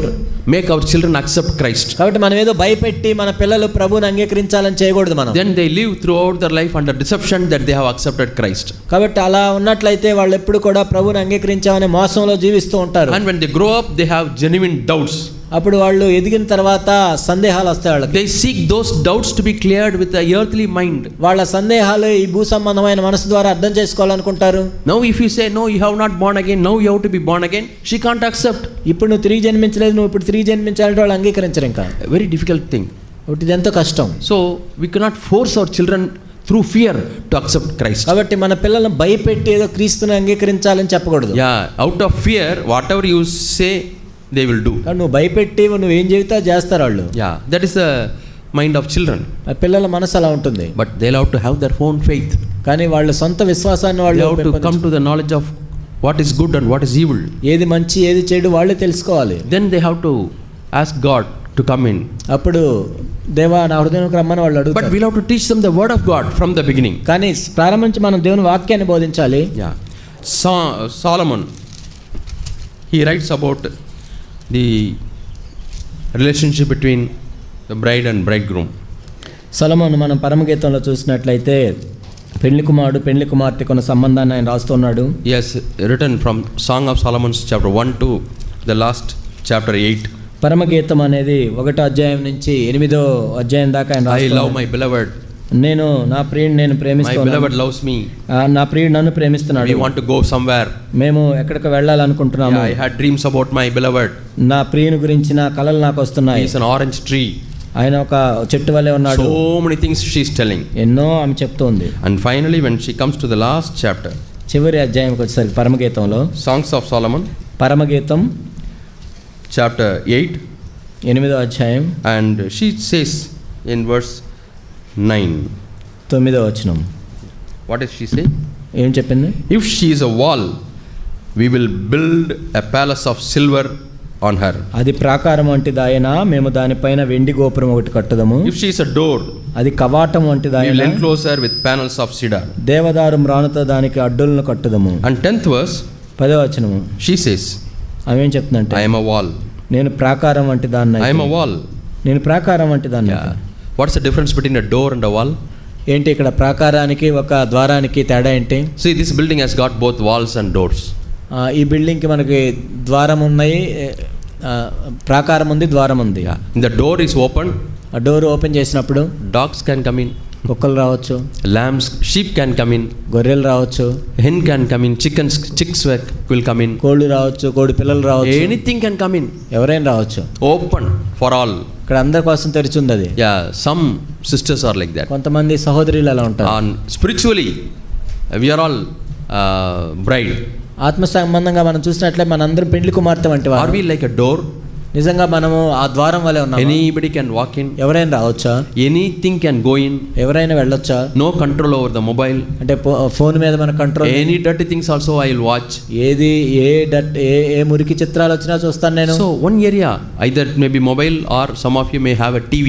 make our children accept Christ. కాబట్టి మనం ఏదో భయపెట్టి మన పిల్లలు ప్రభువుని అంగీకరించాలని చేయకూడదు మనం. Then they live throughout their life under deception that they have accepted Christ. కాబట్టి అలా ఉన్నట్లయితే వాళ్ళు ఎప్పుడు కూడా ప్రభువుని అంగీకరించామనే మోసంలో జీవిస్తూ ఉంటారు. And when they grow up, they have genuine doubts. అప్పుడు వాళ్ళు ఎదిగిన తర్వాత సందేహాలు వస్తాయి వాళ్ళకి. They seek those doubts to be cleared with the earthly mind. వాళ్ళ సందేహాలు ఈ భూ సంబంధమైన మనసు ద్వారా అర్థం చేసుకోవాలనుకుంటారు. Now if you say no, you have not born again, now you have to be born again, she can't accept. ఇప్పుడు నువ్వు తిరిగి జన్మించలేదు, నువ్వు ఇప్పుడు తిరిగి జన్మించాలంటే వాళ్ళు అంగీకరించరు. ఇంకా Very difficult thing. కాబట్టి ఇది ఎంతో కష్టం. So we cannot force our children through fear to accept Christ. కాబట్టి మన పిల్లలను భయపెట్టి ఏదో క్రీస్తుని అంగీకరించాలని చెప్పకూడదు. Yeah, out of fear, whatever you say, they will do. నువ్వు భయపెట్టి నువ్వు ఏం చెబితే చేస్తారు వాళ్ళు. Yeah, that is the mind of children. పిల్లల మనసు అలా ఉంటుంది. But they'll have to have their own faith. కానీ వాళ్ళ సొంత విశ్వాసాన్ని They వాళ్ళు have to come to the knowledge of what is good and what is evil. ఏది మంచి ఏది చెడు వాళ్ళే తెలుసుకోవాలి. Then they have to ask God to come in. అప్పుడు దేవా నా హృదయంలోకి రమ్మని వాళ్ళు But అడుగుతారు. we'll have to teach them the word of God from the beginning. కానీ ప్రారంభించి మనం దేవుని వాక్యాన్ని బోధించాలి. Yeah. Solomon, he writes about the relationship between the bride and bridegroom. సొలొమోను మనం పరమగీతంలో చూసినట్లయితే పెళ్లి కుమారుడు పెళ్లి కుమార్తె కొన్న సంబంధాన్ని ఆయన రాస్తున్నాడు. He has written from Song of Solomon chapter 1 to the last chapter 8. పరమగీతం అనేది 1వ అధ్యాయం నుంచి 8వ అధ్యాయం దాకా ఆయన I రాస్తున్నాడు. love my beloved. నేను నా ప్రియుడిని నేను My ప్రేమిస్తున్నాను. beloved loves me. నా ప్రియుడు నన్ను ప్రేమిస్తున్నాడు. We want to go somewhere. మేము ఎక్కడికి వెళ్ళాలనుకుంటున్నాము. Yeah, I had dreams about my beloved. నా ప్రియుని గురించిన కలలు నాకు వస్తున్నాయి. He is an orange tree. ఆయన ఒక చెట్టు వలె ఉన్నాడు. So many things she is telling. ఎన్నో ఆమె చెప్తోంది. And finally when she comes to the last chapter, చివరి అధ్యాయంకి వచ్చేసరికి పరమగీతంలో Songs of Solomon పరమగీతం chapter 8, 8వ అధ్యాయం and she says in verse 9, 9వ వచనం. what does she say? ఏం చెప్పింది? If she is a wall, we will build a palace of silver on her. అది ప్రాకారం వంటిదాయన మేము దానిపైన వెండి గోపురం ఒకటి కట్టుదము. If she is a door, అది కవాటం we will వంటిదాయన enclose her with panels of cedar. దేవదారు మ్రానుతో దానికి అడ్డులను కట్టుదము. And 10th verse, 10వ వచనము she says, ఆమె ఏం చెప్తుందంటే I am a wall. నేను ప్రాకారం వంటి దాన్ని I am a wall. నేను ప్రాకారం వంటి దాన్ని. Yeah. What's the difference between a door and a wall? ఏంటి ఇక్కడ ప్రాకారానికి ఒక ద్వారానికి తేడా ఏంటి? See, this building has got both walls and doors. ఈ బిల్డింగ్కి మనకి ద్వారం ఉన్నాయి, ప్రాకారం ఉంది, ద్వారం ఉంది. The door is open. ఆ డోర్ ఓపెన్ చేసినప్పుడు Dogs can come in. కుక్కలు రావచ్చు, lambs, sheep can come in, గొర్రెలు రావచ్చు, hen can come in, chicks will come in, కోళ్ళు రావచ్చు, కోడి పిల్లలు రావచ్చు, anything can come in, ఎవరైనా రావచ్చు. open for all. ఇక్కడ అందరి కోసం తెరిచి ఉంది అది. Yeah, some sisters are like that. కొంతమంది సహోదరులు అలా ఉంటారు. And spiritually, we are all bride. ఆత్మ సంబంధంగా మనం చూసినట్లే మనందరం పెండ్లి కుమార్తె వంటి Are వారు. we like a door? నిజంగా మనము ఆ ద్వారం వలె ఉన్నాము. Anybody can walk in, ఎవరైనా రావచ్చా? anything can go in, ఎవరైనా వెళ్ళొచ్చా? no control over the mobile. అంటే ఫోన్ మీద మన control. Any dirty things also I will watch. ఏది ఏ మురికి చిత్రాలు వచ్చినా చూస్తాను నేను. So one area, either it may be mobile or some of you may have a TV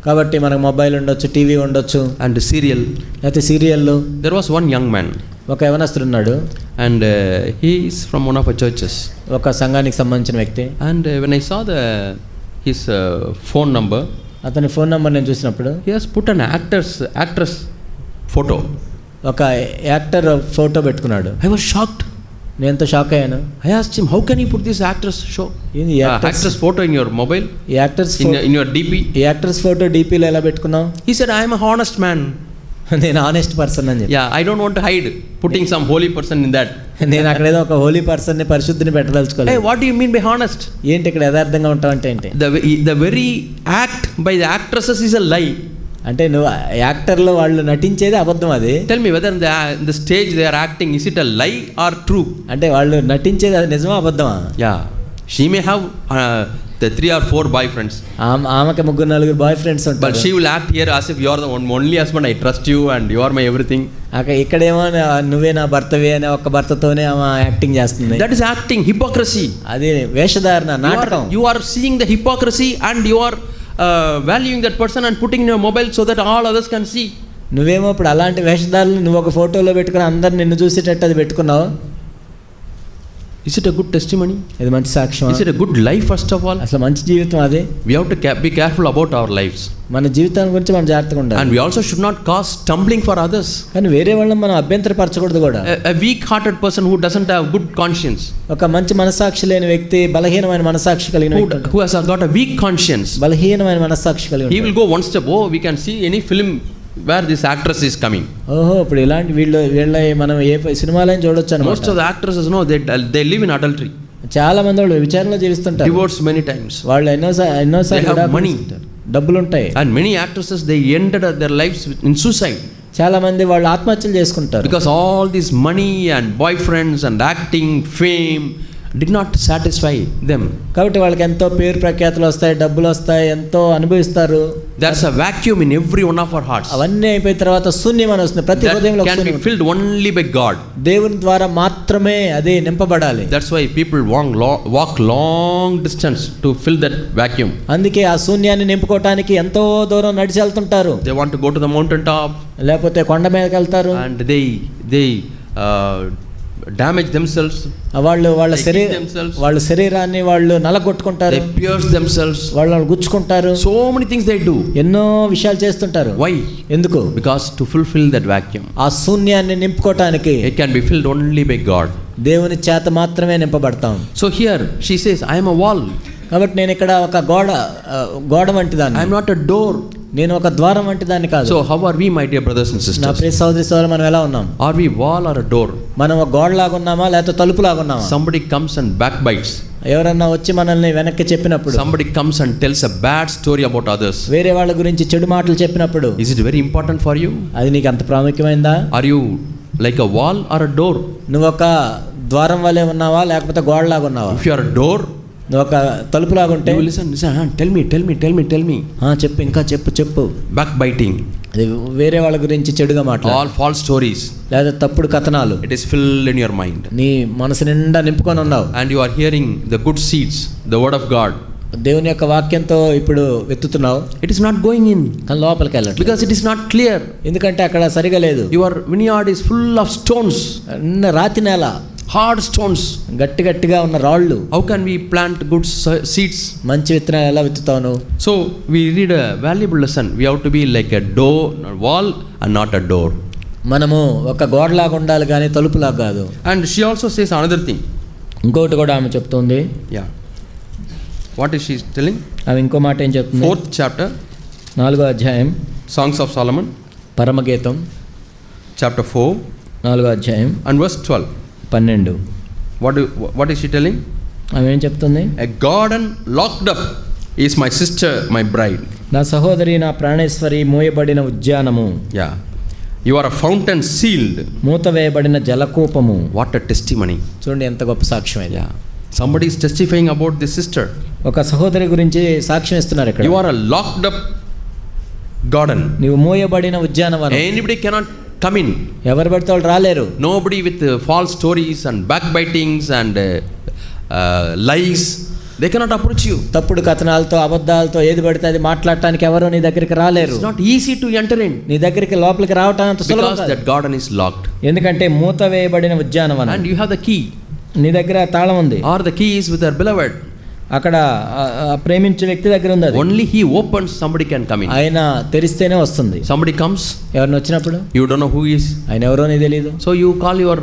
కాబట్టి మనకు మొబైల్ ఉండొచ్చు, టీవీ ఉండొచ్చు, and serial. లేకపోతే సీరియల్లు. There was one young man ఒక యవనస్తుడున్నాడు, and he is from one of our churches. ఒక సంఘానికి సంబంధించిన వ్యక్తి. And when I saw his phone number, అతని ఫోన్ నెంబర్ నేను చూసినప్పుడు he has put an actress photo. ఒక యాక్టర్ ఫోటో పెట్టుకున్నాడు. I was shocked. నేను ఎంతో షాక్ అయ్యాను. I asked him, how can you put this actress actress photo in your mobile, in your DP? ఈ actors photo డీపీలో ఎలా పెట్టుకున్నావు? He said, I am a honest man. నేను honest person అని చెప్పి. Yeah, I don't want to hide putting some holy person in that. నేను అక్కడ ఏదో ఒక హోలీ పర్సన్ ని, పరిశుద్ధిని పెట్టదలుచుకోలేదు. Hey, what do you mean by honest? ఏంటి ఇక్కడ యథార్థంగా ఉంటావు అంటే ఏంటి? The very act by the actresses is a lie. అంటే నువ్వు యాక్టర్లో వాళ్ళు నటించేది అబద్ధం. అది Tell me whether in the stage they are acting, is it a lie or true? అంటే వాళ్ళు నటించేది అది నిజమా అబద్ధమా? Yeah, she may have the 3 or 4 boyfriends, ఆమెకి 3-4 బాయ్ ఫ్రెండ్స్ ఉంటారు. but she will act here as if you are the only husband. I trust you and you are my everything. ఇక్కడేమో నువ్వే నా భర్తవే అనే ఒక్క భర్తతోనే ఆమె యాక్టింగ్ చేస్తుంది. That is acting, hypocrisy. అది వేషధారణ, నాటకం. You are seeing the hypocrisy and you are valuing that person and putting in your mobile so that all others can see. నువ్వేమో ఇప్పుడు అలాంటి వేషధారులు నువ్వు ఒక ఫోటోలో పెట్టుకుని అందరు నిన్ను చూసేటట్టు అది పెట్టుకున్నావు. Is it a good testimony? ఇది మంచి సాక్ష్యం. Is it a good life? First of all, అసలు మంచి జీవితం అది. we have to be careful about our lives, మన జీవితం గురించి మనం జాగ్రత్తగా ఉండాలి. and we also should not cause stumbling for others. కానీ వేరే వాళ్ళని మనం అభ్యంతరపరచకూడదు కూడా. A weak-hearted person who doesn't have good conscience, ఒక మంచి మనసాక్షి లేని వ్యక్తి, బలహీనమైన మనసాక్షి కలిగిన వ్యక్తి, who has got a weak conscience, బలహీనమైన మనసాక్షి కలిగిన, he will go one step. Oh, we can see any film where this actress is coming. ఓహో, ఇప్పుడు ఇలాంటి వీళ్ళ మనం ఏ సినిమాలైనా చూడొచ్చు అన్నమాట. Most of the actresses know they live in adultery. చాలా మంది వాళ్ళు విచారణలో జీవిస్తుంటారు. Divorced many times. వాళ్ళు ఎన్నోసార్లు డబ్బులు ఉంటాయి. And many actresses, they ended their lives in suicide. చాలా మంది వాళ్ళు ఆత్మహత్యలు చేసుకుంటారు. Because all this money and boyfriends and acting, fame did not satisfy them. కాబట్టి వాళ్ళకి ఎంతో పేరు ప్రఖ్యాతులు వస్తాయి, డబ్బులు వస్తాయి, ఎంతో అనుభవిస్తారు. There's a vacuum in every one of our hearts. అవన్నీ అయిపోయిన తర్వాత శూన్యం అని వస్తుంది. ప్రతి హృదయంలో can be filled only by God. దేవుని ద్వారా మాత్రమే అది నింపబడాలి. That's why people walk long distance to fill that vacuum. అందుకే ఆ శూన్యాన్ని నింపుకోవడానికి ఎంతో దూరం నడిచి వెళ్తుంటారు. They want to go to the mountain top, లేకపోతే కొండ మీదకి వెళ్తారు. and they damage themselves. వాళ్ళ శరీరాన్ని వాళ్ళు నలగొట్టుకుంటారు. They pierce themselves. వాళ్ళు గుచ్చుకుంటారు. So many things they do. ఎన్నో విషయాలు చేస్తుంటారు. Why? ఎందుకు? Because to fulfill that vacuum, ఆ శూన్యాన్ని నింపుకోవటానికి, it can be filled only by God. దేవుని చేత మాత్రమే నింపబడతాం. So here she says, I am a wall. కాబట్టి నేను ఇక్కడ ఒక గోడ వంటి దాన్ని. I am not a door. నేను ఒక ద్వారం వంటి దాన్ని కాదు. So how are we, my dear brothers and sisters? నా ప్రియ సహోదరి సహోదరులు, మనం ఎలా ఉన్నాం? Are we wall or a door? మనం ఒక గోడలాగా ఉన్నామా లేకపోతే తలుపులాగా ఉన్నామా? Somebody comes and backbites. ఎవరన్నా వచ్చి మనల్ని వెనక్కి చెప్పినప్పుడు, somebody comes and tells a bad story about others, వేరే వాళ్ళ గురించి చెడు మాటలు చెప్పినప్పుడు, is it very important for you? అది నీకు అంత ప్రాముఖ్యమైందా? Are you like a wall or a door? నువ్వు ఒక ద్వారం వలె ఉన్నావా లేకపోతే గోడలాగా ఉన్నావా? If you are a door, నువ్వు ఒక తలుపులాగా ఉంటే, you will listen, tell me. చెప్పు, ఇంకా చెప్పు. Backbiting, అది వేరే వాళ్ళ గురించి చెడుగా మాట్లాడు. all false stories, లేదా తప్పుడు కథనాలు, it is filled in your mind. నీ మనసు నిండా నింపుకొని ఉన్నావు. And you are hearing the good seeds, the word of God. దేవుని యొక్క వాక్యంతో ఇప్పుడు వెతుకుతున్నావు. It is not going in. కానీ లోపలికి వెళ్ళట్లేదు. Because it is not clear. ఎందుకంటే అక్కడ సరిగా లేదు. Your vineyard is full of stones. రాతి నేల, hard stones. గట్టిగా ఉన్న రాళ్ళు. How can we plant good seeds? మంచి విత్తనాలు ఎలా విత్తుతావు? So we read a valuable lesson. We have to be like a door, a wall and not a door. మనము ఒక గోడలాగా ఉండాలి కానీ తలుపులాగా కాదు. And she also says another thing. ఇంకొకటి కూడా ఆమె చెప్తుంది. Yeah. What is she telling? ఆమె ఇంకో మాట ఏం చెప్తుంది? 4th chapter, 4వ అధ్యాయం, Songs of Solomon. పరమగీతం chapter 4 4వ అధ్యాయం and verse 12. 12. What is she telling? ఆమె ఏం చెప్తుంది? A garden locked up is my sister, my bride. నా సహోదరి, నా Praneshwari, మూయబడిన ఉద్యానము. Yeah. You are a fountain sealed. మూతవేయబడిన జలకూపము. What a testimony. చూడండి ఎంత గొప్ప సాక్ష్యం ఇది. Yeah. Somebody is testifying about this sister. ఒక సహోదరి గురించి సాక్ష్యం ఇస్తున్నారు ఇక్కడ. You are a locked up garden. నీవు మూయబడిన ఉద్యానవనం. Anybody cannot come in. ఎవరు పడితే వాళ్ళు రాలేరు. Nobody with false stories and backbitings and lies. They cannot approach you. తప్పుడు కథనాలతో, అబద్ధాలతో ఏది పడితే అది మాట్లాడటానికి ఎవరు నీ దగ్గరికి రాలేరు. It's not easy to enter in. నీ దగ్గరికి లోపలికి రావటం అంత సులభం Because కాదు. that garden is locked. ఎందుకంటే మూత వేయబడిన ఉద్యానవనం. And you have the key. నీ దగ్గర తాళం ఉంది. Or the key is with our beloved. అక్కడ ప్రేమించే వ్యక్తి దగ్గర ఉంది అది. Only he opens, somebody can come in. ఆయన తెరిస్తేనే వస్తుంది. Somebody comes, ఎవరిని వచ్చినప్పుడు you don't know who he is. ఆయన ఎవరో నీకు తెలియదు. So you call your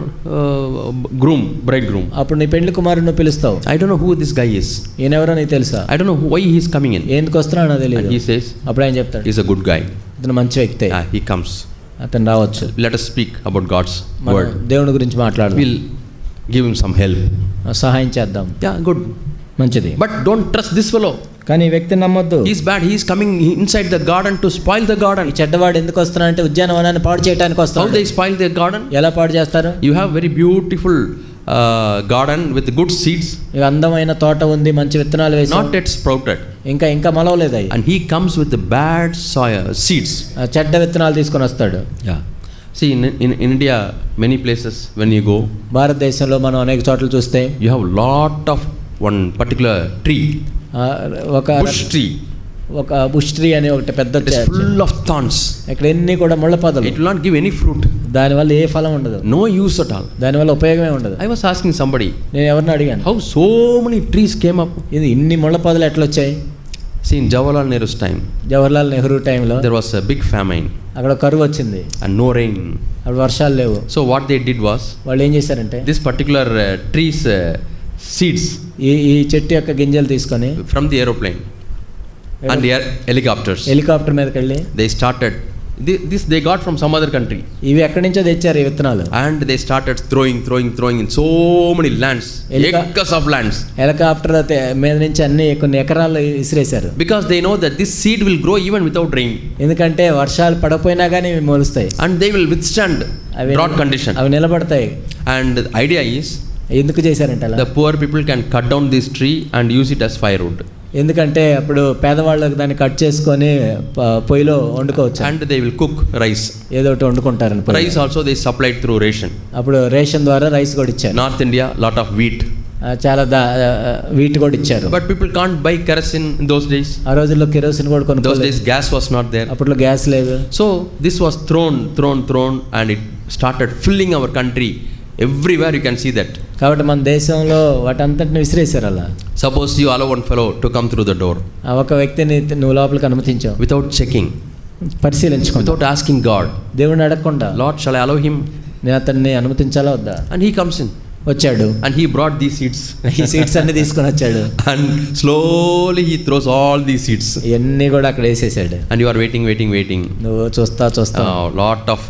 bridegroom. అప్పుడు నీ పెళ్లి కుమారుని పిలుస్తావు. I don't know who this guy is. ఈయన ఎవరో నీకు తెలుసా? I don't know why he is coming in. ఎందుకు వస్తున్నాడో And తెలియదు. he says, అప్పుడు ఆయన చెప్తాడు, he's a good guy. ఇతను మంచి వ్యక్తే, He comes. అతను రావచ్చు. Let us speak about God's మనం word. దేవుని గురించి మాట్లాడదాం. We'll give him some help. సహాయం చేద్దాం. Yeah, good. మంచిది. But don't trust this fellow. కానీ ఈ వ్యక్తిని నమ్మొద్దు. He's bad. He's coming inside the garden to spoil the garden. ఈ చెడ్డవాడు ఎందుకు వస్తున్నాడంటే ఉద్యానవనాన్ని పాడు చేయడానికి How వస్తాడు. they spoil their garden? ఎలా పాడు చేస్తారు? You have very beautiful garden with good seeds, ఇక అందమైన తోట ఉంది, మంచి విత్తనాలు వేసి not yet sprouted. ఇంకా మొలవలేదు అవి. And he comes with the bad soil seeds. చెడ్డ విత్తనాలు తీసుకొని వస్తాడు. Yeah. See, in India, many places when you go, భారతదేశంలో మనం అనేక చోట్ల చూస్తే you have lot of one particular tree, ఒక bush tree. బుష్ ట్రీ అనే ఒకటి పెద్ద It is full of thorns. ఇక్కడ ఎన్ని కూడా ముళ్ళ పొదలు. It will not give any fruit. దానివల్ల ఏ ఫలం ఉండదు. No use at all. దానివల్ల ఉపయోగమే ఉండదు. I was asking somebody, నేను ఎవరిని అడిగాను, how so many trees came up? ఇది ఇన్ని ముళ్ళ పొదలు ఎట్లా వచ్చాయి? See, in Jawaharlal Nehru's time, Jawaharlal Nehru టైంలో there was a big famine అక్కడ కరువు వచ్చింది. and no rain. అక్కడ వర్షాలు లేవు. So what they did was, వాళ్ళు ఏం చేశారంటే this particular tree's seeds ఈ చెట్టు యొక్క గింజలు తీసుకొని from the aeroplane and the helicopters, helicopter మీదకి వెళ్ళి they started this they got from some other country, ఇవి ఎక్కడి నుంచో తెచ్చారు ఈ విత్తనాలు. and they started throwing in so many lands, acres of lands, helicopter మీద నుంచి అన్ని కొన్ని ఎకరాలు విసిరేశారు. because they know that this seed will grow even without rain, ఎందుకంటే వర్షాలు పడపోయినా కానీ ఇవి మొలుస్తాయి. and they will withstand drought condition. అవి నిలబడతాయి. And the idea is, ఎందుకు చేశారంటే అలా? the poor people can cut down this tree and use it as firewood, ఎందుకంటే అప్పుడు పేదవాళ్ళకి దాన్ని కట్ చేసుకొని పొయ్యిలో వండుకోవచ్చు. and they will cook rice. ఏదో ఒకటి వండుకుంటారని. Rice also they supplied through ration. అప్పుడు రేషన్ ద్వారా రైస్ కూడా ఇచ్చారు. North India, lot of wheat. చాలా వీటి కూడా ఇచ్చారు. But people can't buy kerosene in those days. ఆ రోజుల్లో కెరోసిన్ కూడా Those కొనుక్కోలేదు. days gas was not there. అప్పట్లో గ్యాస్ లేదు. So this was thrown, and it started filling our country. Everywhere you can see that. కాబట్టి మన దేశంలో వాటంతటిని విసిరేశారు అలా. Suppose you allow one fellow to come through the door ఒక వ్యక్తిని నువ్వు లోపలికి అనుమతించావు, without checking, పరిశీలించుకుంటా, without asking God, దేవుడిని అడగకుండా, Lord, shall I allow him? నేను అతన్ని అనుమతించాలా వద్దా? And he comes in. వచ్చాడు. And he brought these seeds. ఈ సీడ్స్ అన్ని తీసుకొని వచ్చాడు. And slowly he throws all these seeds. ఇవన్నీ కూడా అక్కడ వేసేసాడు. And you are waiting. నువ్వు చూస్తా Lot of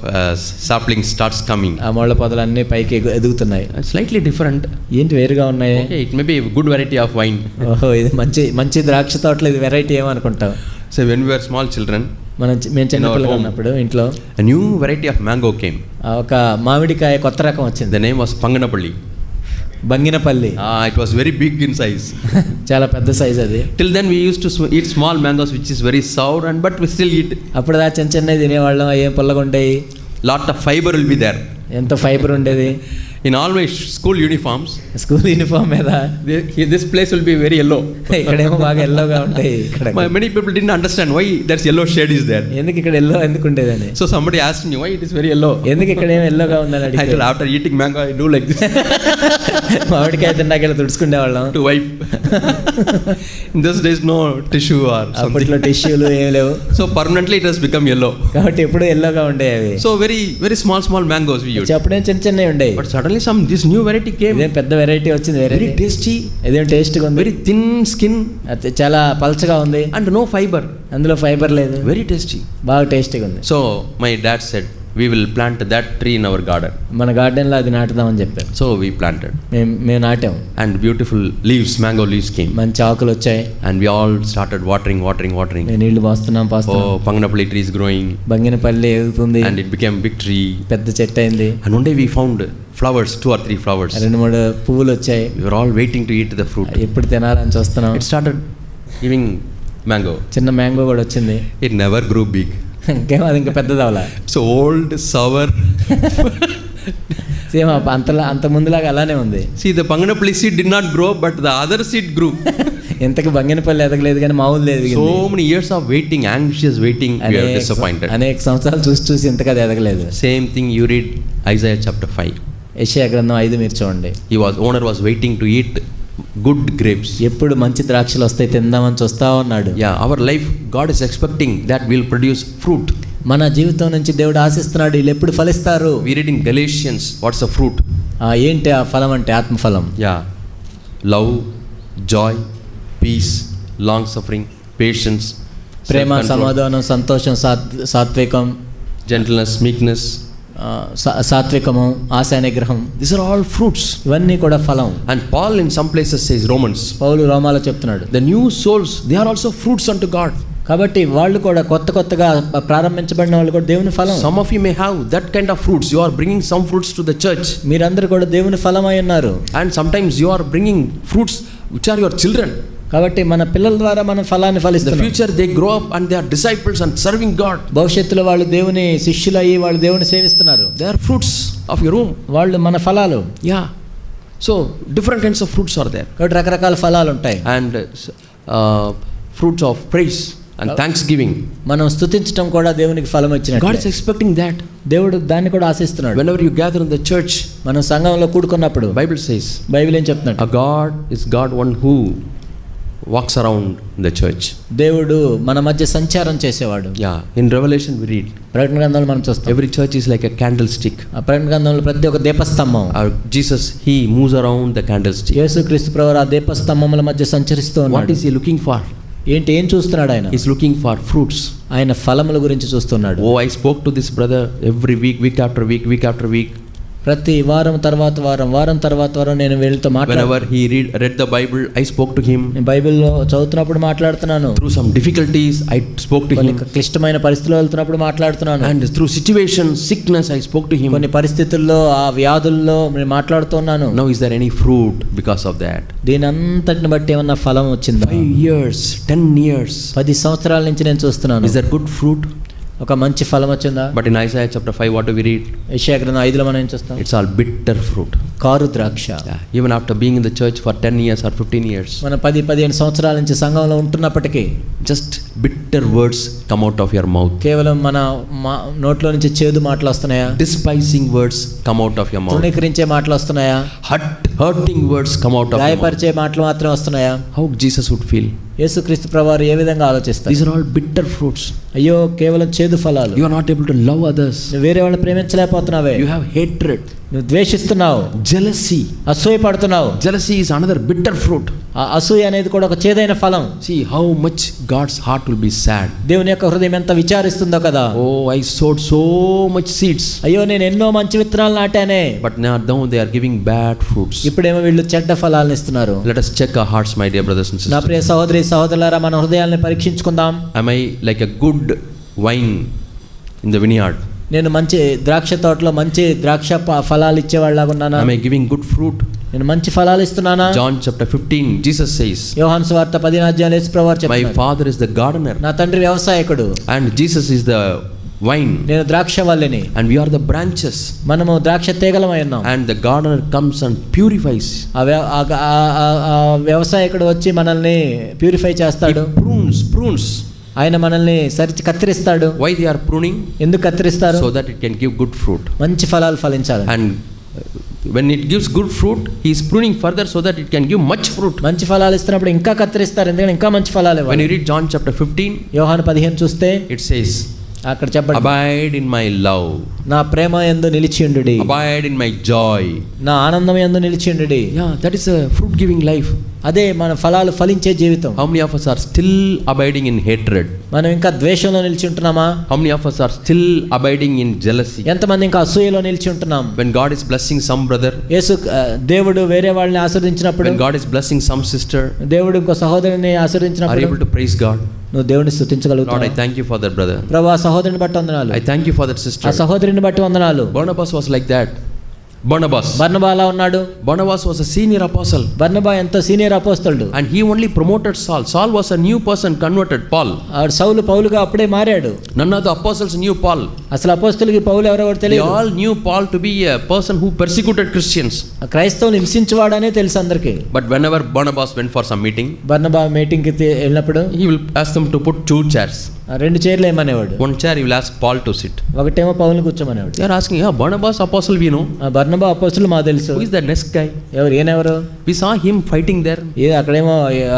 saplings starts coming. ఆ ముళ్ళ పొదలన్నీ పైకి ఎదుగుతున్నాయి. Slightly different. ఏంటి వేరుగా ఉన్నాయి? Okay, it may be a good variety of wine. ఓహో, ఇది మంచి ద్రాక్ష తోటలు, ఇది variety ఏమనుకుంటావు? So when we were small children, మేము చిన్నపిల్లగా ఉన్నప్పుడు ఇంట్లో a new variety of mango came. ఒక మామిడికాయ కొత్త రకం వచ్చింది. The name was Panganapalli. Banganapalli. It was very big in size. చాలా పెద్ద సైజ్ అది. Till then we used to eat small mangoes which is very sour, but we still eat. అప్పుడు చిన్న తినేవాళ్ళం, ఏం పుల్లగా ఉండేవి. Lot of fiber will be there. ఎంత ఫైబర్ ఉండేది. In all my school uniforms, school uniform మీద this place will be very yellow. ఇక్కడేమో బాగా ఎల్లోగా ఉంటాయి. ఇక్కడ Many people didn't understand why that yellow shade is there. ఎందుకు ఇక్కడ ఎల్లో ఎందుకు ఉండేదని. So somebody asked me why it is very yellow. ఎందుకు ఇక్కడ ఏమో ఎల్లోగా ఉందని I అడిగితే, after eating mango I do like this మామిడికాయ తిన్నాక ఇలా తుడుచుకునేవాళ్ళం. to wipe. In those days no tissue or something. అప్పట్లో టిష్యూలు ఏం లేవు. So permanently it has become yellow. కాబట్టి ఎప్పుడు ఎల్లోగా ఉండేవి. So very small mangoes we used. అప్పుడే చిన్నవి ఉండేవి. But suddenly Suddenly this new variety came. ఇదేం పెద్ద వెరైటీ వచ్చింది, Very వెరైటీ tasty, ఇదేం టేస్ట్గా ఉంది, very thin skin అది చాలా పలచగా ఉంది, and no fiber. అందులో ఫైబర్ లేదు, Very tasty. బాగా టేస్టీగా ఉంది. So my dad said, we will plant that tree in our garden. మన గార్డెన్లో అది నాటుదామని చెప్పారు. So we planted. మేము నాటాం. And beautiful leaves, mango leaves came. మంచి ఆకులు వచ్చాయి. And we all started watering. మేము నీళ్లు పోస్తున్నాం. Oh, Panganapalli tree is growing. Banganapalli ఎదుగుతుంది. And it became big tree. పెద్ద చెట్టు అయింది. And one day we found flowers, 2 or 3 flowers. 2-3 పువ్వులు వచ్చాయి. We were all waiting to eat the fruit. ఎప్పుడు తినాలని చూస్తున్నాం. It started giving mango. చిన్న మ్యాంగో కూడా వచ్చింది. It never grew big. ఇంకేం అది ఇంకా పెద్దది అవలా. It's old, sour. సేమ్ అంత ముందులాగా అలానే ఉంది. See, the Panganapalli seed did not grow, but the other seed grew. ఇంతకు బంగినపల్లి ఎదగలేదు కానీ మామూలు లేదు. So many years of waiting, anxious waiting, we are disappointed. అనేక సంవత్సరాలు చూసి ఇంతకు అది ఎదగలేదు. Same thing you read Isaiah chapter 5. యెషయా గ్రంథం 5 మీరు చూడండి. Owner was waiting to eat good grapes. ఎప్పుడు మంచి ద్రాక్షలు వస్తాయి తిందామని చూస్తా ఉన్నాడు. Yeah, our life, God is expecting that we'll produce fruit. మన జీవితం నుంచి దేవుడు ఆశిస్తున్నాడు వీళ్ళు ఎప్పుడు ఫలిస్తారు. We read in Galatians, what's the fruit? ఏంటి ఆ ఫలం అంటే ఆత్మఫలం. Yeah, love, joy, peace, long suffering, patience, ప్రేమ, self-control, సమాధానం, సంతోషం, సాత్వికం, gentleness, meekness. సాత్వికము, ఆశా నిగ్రహం. These are all fruits. ఇవన్నీ కూడా ఫలం. And Paul in some places says, Romans, పౌలు రోమాలో చెప్తున్నాడు, the new souls, they are also fruits unto God. కాబట్టి వాళ్ళు కూడా కొత్తగా ప్రారంభించబడిన వాళ్ళు కూడా దేవుని ఫలం. Some of you may have that kind of fruits. You are bringing some fruits to the church. మీరందరూ కూడా దేవుని ఫలమై ఉన్నారు. And sometimes you are bringing fruits which are your children. కాబట్టి మన పిల్లల ద్వారా మనం ఫలాన్ని In the ఫలిస్తున్నాం. future they grow up and they are disciples and serving God. భవిష్యత్తులో వాళ్ళు దేవుని శిష్యులయ్యి వాళ్ళు దేవుని సేవిస్తున్నారు. They are fruits of your womb. వాళ్ళు మన ఫలాలు. Yeah. So different kinds of fruits are there. కాబట్టి రకరకాల ఫలాలు ఉంటాయి. And fruits of praise and thanksgiving. మనం స్తుతించడం కూడా దేవునికి ఫలం God ఇచ్చినట్టు. is expecting that. దేవుడు దాన్ని కూడా ఆశిస్తున్నాడు. Whenever you gather in the church, మనం సంఘంలో కూడుకున్నప్పుడు Bible says, బైబిల్ ఏం చెప్తున్నాడు? a God is God one who walks around the church. దేవుడు మన మధ్య సంచారం చేసేవాడు. Yeah, in Revelation we read, ప్రకటన గ్రంథంలో మనం చూస్తాం every church is like a candlestick. ఆ ప్రకటన గ్రంథంలో ప్రతి ఒక్క దీపస్తంభం. Jesus, he moves around the candlestick. యేసుక్రీస్తు ప్రభువు ఆ దీపస్తంభముల మధ్య సంచరిస్తూ What ఉన్నాడు. is he looking for? ఏం చూస్తున్నాడు ఆయన? He's looking for fruits. ఆయన ఫలముల గురించి చూస్తున్నాడు. Oh, I spoke to this brother every week after week after week. ప్రతి వారం తర్వాత వారం నేను వీళ్ళతో Whenever he read the Bible, I spoke to him. నేను బైబిల్లో చదువుతున్నప్పుడు మాట్లాడుతున్నాను. Through some difficulties, I spoke to కొన్ని him. క్లిష్టమైన పరిస్థితుల్లో వెళ్తున్నప్పుడు మాట్లాడుతున్నాను. And through situations, sickness, I spoke to him. కొన్ని పరిస్థితుల్లో ఆ వ్యాధుల్లో నేను మాట్లాడుతున్నాను. Now is there any fruit because of that? దీని అంతటిని బట్టి ఏమన్నా ఫలం వచ్చిందా? 5 years, 10 years. 10 సంవత్సరాల నుంచి నేను చూస్తున్నాను. Is there good fruit? ఒక మంచి ఫలం వచ్చిందా? But in Isaiah chapter 5, what do we read? యెషయా గ్రంథం 5లో మనం ఏం చూస్తాం? It's all bitter fruit. Car ద్రాక్ష. Yeah. Even after being in the church for 10 years or 15 years, మన 10-15 సంవత్సరాల నుంచి సంఘంలో ఉంటున్నప్పటికీ just bitter words come out of your mouth. కేవలం మన నోట్లో నుంచి చేదు మాటలు వస్తున్నాయా? Despising words come out of your mouth. తృణీకరించే మాటలు వస్తున్నాయా? Hurting words come out of your mouth. గాయపరిచే మాటలు మాత్రమే వస్తున్నాయా? How Jesus would feel? యేసుక్రీస్తు ప్రభువారు ఏ విధంగా ఆలోచిస్తారు? These are all bitter fruits. అయ్యో కేవలం చేదు ఫలాలు. You are not able to love others. నువ్వు వేరే వాళ్ళని ప్రేమించలేకపోతున్నావే. You have hatred, నువ్వు ద్వేషిస్తున్నావు, jealousy. అసూయ పడుతున్నావు. Jealousy is another bitter fruit. ఆ అసూయ అనేది కూడా ఒక చేదైన ఫలం. See how much God's heart will be sad. దేవుని యొక్క హృదయం ఎంత విచారిస్తుందో కదా. Oh, I sowed so much seeds, అయ్యో నేను ఎన్నో మంచి విత్తనాలు నాటానే, but now they are giving bad fruits. ఇప్పుడేమో వీళ్ళు చెడ్డ ఫలాలను ఇస్తున్నారు. Let us check our hearts, my dear brothers and నా sisters. ప్రియ సహోదరులారా, మన హృదయాలను పరీక్షించుకుందాం. Am I like a good wine in the vineyard? నేను మంచి ద్రాక్ష తోటలో మంచి ద్రాక్ష ఫలాలు ఇచ్చేవాళ్ళగా ఉన్నానా? Am I giving good fruit? నేను మంచి ఫలాలు ఇస్తున్నానా? John chapter 15, Jesus says, యోహాను సువార్త 10వ అధ్యాయంలో యేసు ప్రభువు my చెప్తున్నాడు, father is the gardener నా తండ్రి వ్యవసాయకుడు, and Jesus is the vine, నేను ద్రాక్ష వల్లిని, and we are the branches. మనము ద్రాక్ష తీగలమై ఉన్నాం. And the gardener comes and purifies. ఆ వ్యవసాయకుడు వచ్చి మనల్ని ప్యూరిఫై చేస్తాడు. Prunes. ఆయన మనల్ని కత్తిరిస్తాడు. Why they are pruning? ఎందుకు కత్తిరిస్తారు? So that it can give good fruit. మంచి ఫలాలు ఫలించాలి. And when it gives good fruit, he is pruning further so that it can give much fruit. మంచి ఫలాలు ఇస్తున్నప్పుడు ఇంకా కత్తిరిస్తారు, ఎందుకంటే ఇంకా మంచి ఫలాలు When ఇవ్వాలి. you read John chapter 15, యోహాను 15 చూస్తే it says, అక్కడ చెప్పండి, abide in my love, నా ప్రేమ యందు నిలిచిండుడి, abide in my joy. నా ఆనందం యందు నిలిచిండుడి. Yeah, that is a fruit giving life. అదే మన ఫలాలు ఫలించే జీవితం. How many of us are still abiding in hatred? మనం ఇంకా ద్వేషంలో నిలిచి ఉంటున్నామా? How many of us are still abiding in jealousy? ఎంతమంది ఇంకా అసూయలో నిలిచి ఉంటున్నాం? When God is blessing some brother, దేవుడు వేరే వాళ్ళని ఆశీర్వదించినప్పుడు, when God is blessing some sister, దేవుడు ఇంకో సహోదరుని are ఆశీర్వదించినప్పుడు you able to praise God? నువ్వు దేవుడిని స్తుతించగలుగుతావు. Lord, I thank you for that brother. ప్రభువా, సహోదరుని బట్టి వందనాలు. I thank you for that ఆ sister. సహోదరుని బట్టి వందనాలు. Barnabas was like that. Barnabas బర్నబా ఉన్నాడు. Barnabas was a senior apostle, బర్నబా ఎంతో senior అపోస్తలుడు. and he only promoted Saul. Saul was a new person converted, Paul. ఆడు సౌలు పౌలుగా అప్పుడే మారాడు. None of the apostles knew Paul. అసలు అపోస్తలుకి పౌలు ఎవరో They తెలియదు. all knew Paul to be a person who persecuted Christians. క్రైస్తవులు హింసించేవాడనే తెలుసు అందరికీ. But whenever Barnabas went for some meeting, బర్నబా మీటింగ్కి వెళ్ళినప్పుడు he will ask them to put 2 chairs. 2 చైర్లు ఏమనేవాడు. One chair he will ask Paul to sit. ఒకటేమో పౌలుని కూర్చోమనేవాడు. They are asking, yeah, Barnabas apostle we know. బర్నబా అపోస్తలు మాకు తెలుసు. Who is the next guy? ఈయనెవరు? We saw him fighting there.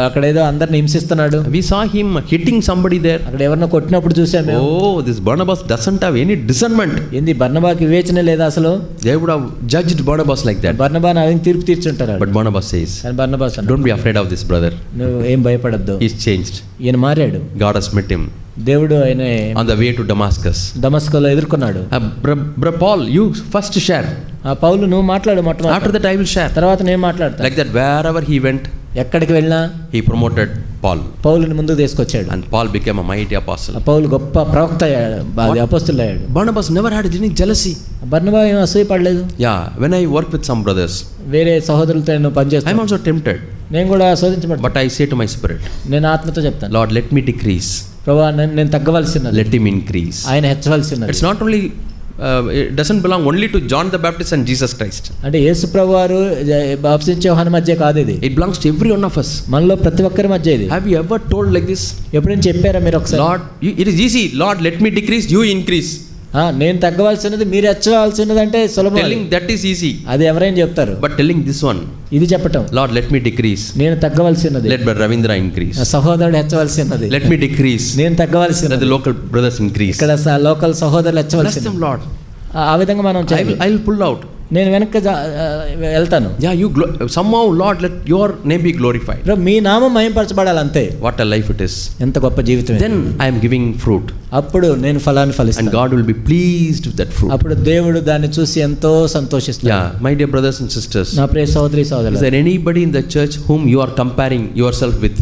అక్కడేదో అందరిని హింసిస్తున్నాడు. We saw him hitting somebody there. అక్కడ ఎవరినో కొట్టినప్పుడు చూసాం మేము. Oh, this Barnabas doesn't have any discernment. ఏంది బర్నబాకి వివేచన లేదా అసలు? They would have judged Barnabas like that. బర్నబాని అవి తీర్పు తీర్చుంటారు. But Barnabas says, కానీ బర్నబాస్ అన్నాడు, don't be afraid of this brother. నువ్వు ఏం భయపడద్దు. He's changed. ఈయన మారాడు. God has met him దేవుడు ఆయన on the way to Damascus. దమస్కోలో ఎదుర్కొన్నాడు. Paul, you first share. ఆ పౌలు నువ్వు మాట్లాడు మొట్టమొదట. After that I will share. తర్వాత నేను మాట్లాడతా. Like that, wherever he went, ఎక్కడికి వెళ్ళినా he promoted Paul. పౌలుని ముందుకు తీసుకొచ్చాడు. And Paul became a mighty apostle. ఆ పౌలు గొప్ప ప్రవక్త అయ్యాడు, అపోస్తలుడు అయ్యాడు. Barnabas never had any jealousy. బర్నబా ఏం అసూయపడలేదు. Yeah, when I work with some brothers, వేరే సహోదరులతో నేను I am పనిచేస్తాను. also tempted. నేను కూడా శోధించబడ్డా. But I say to my spirit, నేను ఆత్మతో చెప్తాను, Lord, let me decrease. ప్రభువా నేను తగ్గవలసినది, Let him increase. ఆయన హెచ్చవలసినది. It's not only it doesn't belong only to John the Baptist and Jesus Christ. అంటే యేసు ప్రభువారు బాప్తించే యోహాను మధ్య కాదు ఇది. It belongs to every one of us. మనలో ప్రతి ఒక్కరి మధ్య ఇది. Have you ever told like this? ఎప్పుడైనా చెప్పారా మీరు ఒకసారి? Lord, it is easy. Lord, let me decrease, you increase. నేను తగ్గవలసినది మీరు హెచ్చవలసినది అంటే సులభం. Telling that is easy. అది ఎవరైనా చెప్తారు. But telling this one, ఇది చెప్పటం, Lord, let me decrease. నేను తగ్గవలసినది. Let Brother Ravindra increase. సహోదరుడు హెచ్చవలసినది. Let me decrease. నేను తగ్గవలసినది. Let the local brothers increase. ఇక్కడ లోకల్ సహోదరులు Bless హెచ్చవలసినది. them, Lord. ఆ విధంగా మనం I will pull out. నేను వెనక్కి వెళ్తాను. Yeah, you somehow, Lord, let your name be glorified. మీ నామం మహింపరచబడాలి అంతే. What a life it is. ఎంత గొప్ప జీవితం. Then I am giving fruit. అప్పుడు నేను ఫలాన్ని ఫలిస్తాను. And God will be pleased with that fruit. అప్పుడు దేవుడు దాన్ని చూసి ఎంతో సంతోషిస్తాడు. Yeah, my dear brothers and sisters. నా ప్రియ సహోదరి సహోదరులు, Is there anybody in the church whom you are comparing yourself with?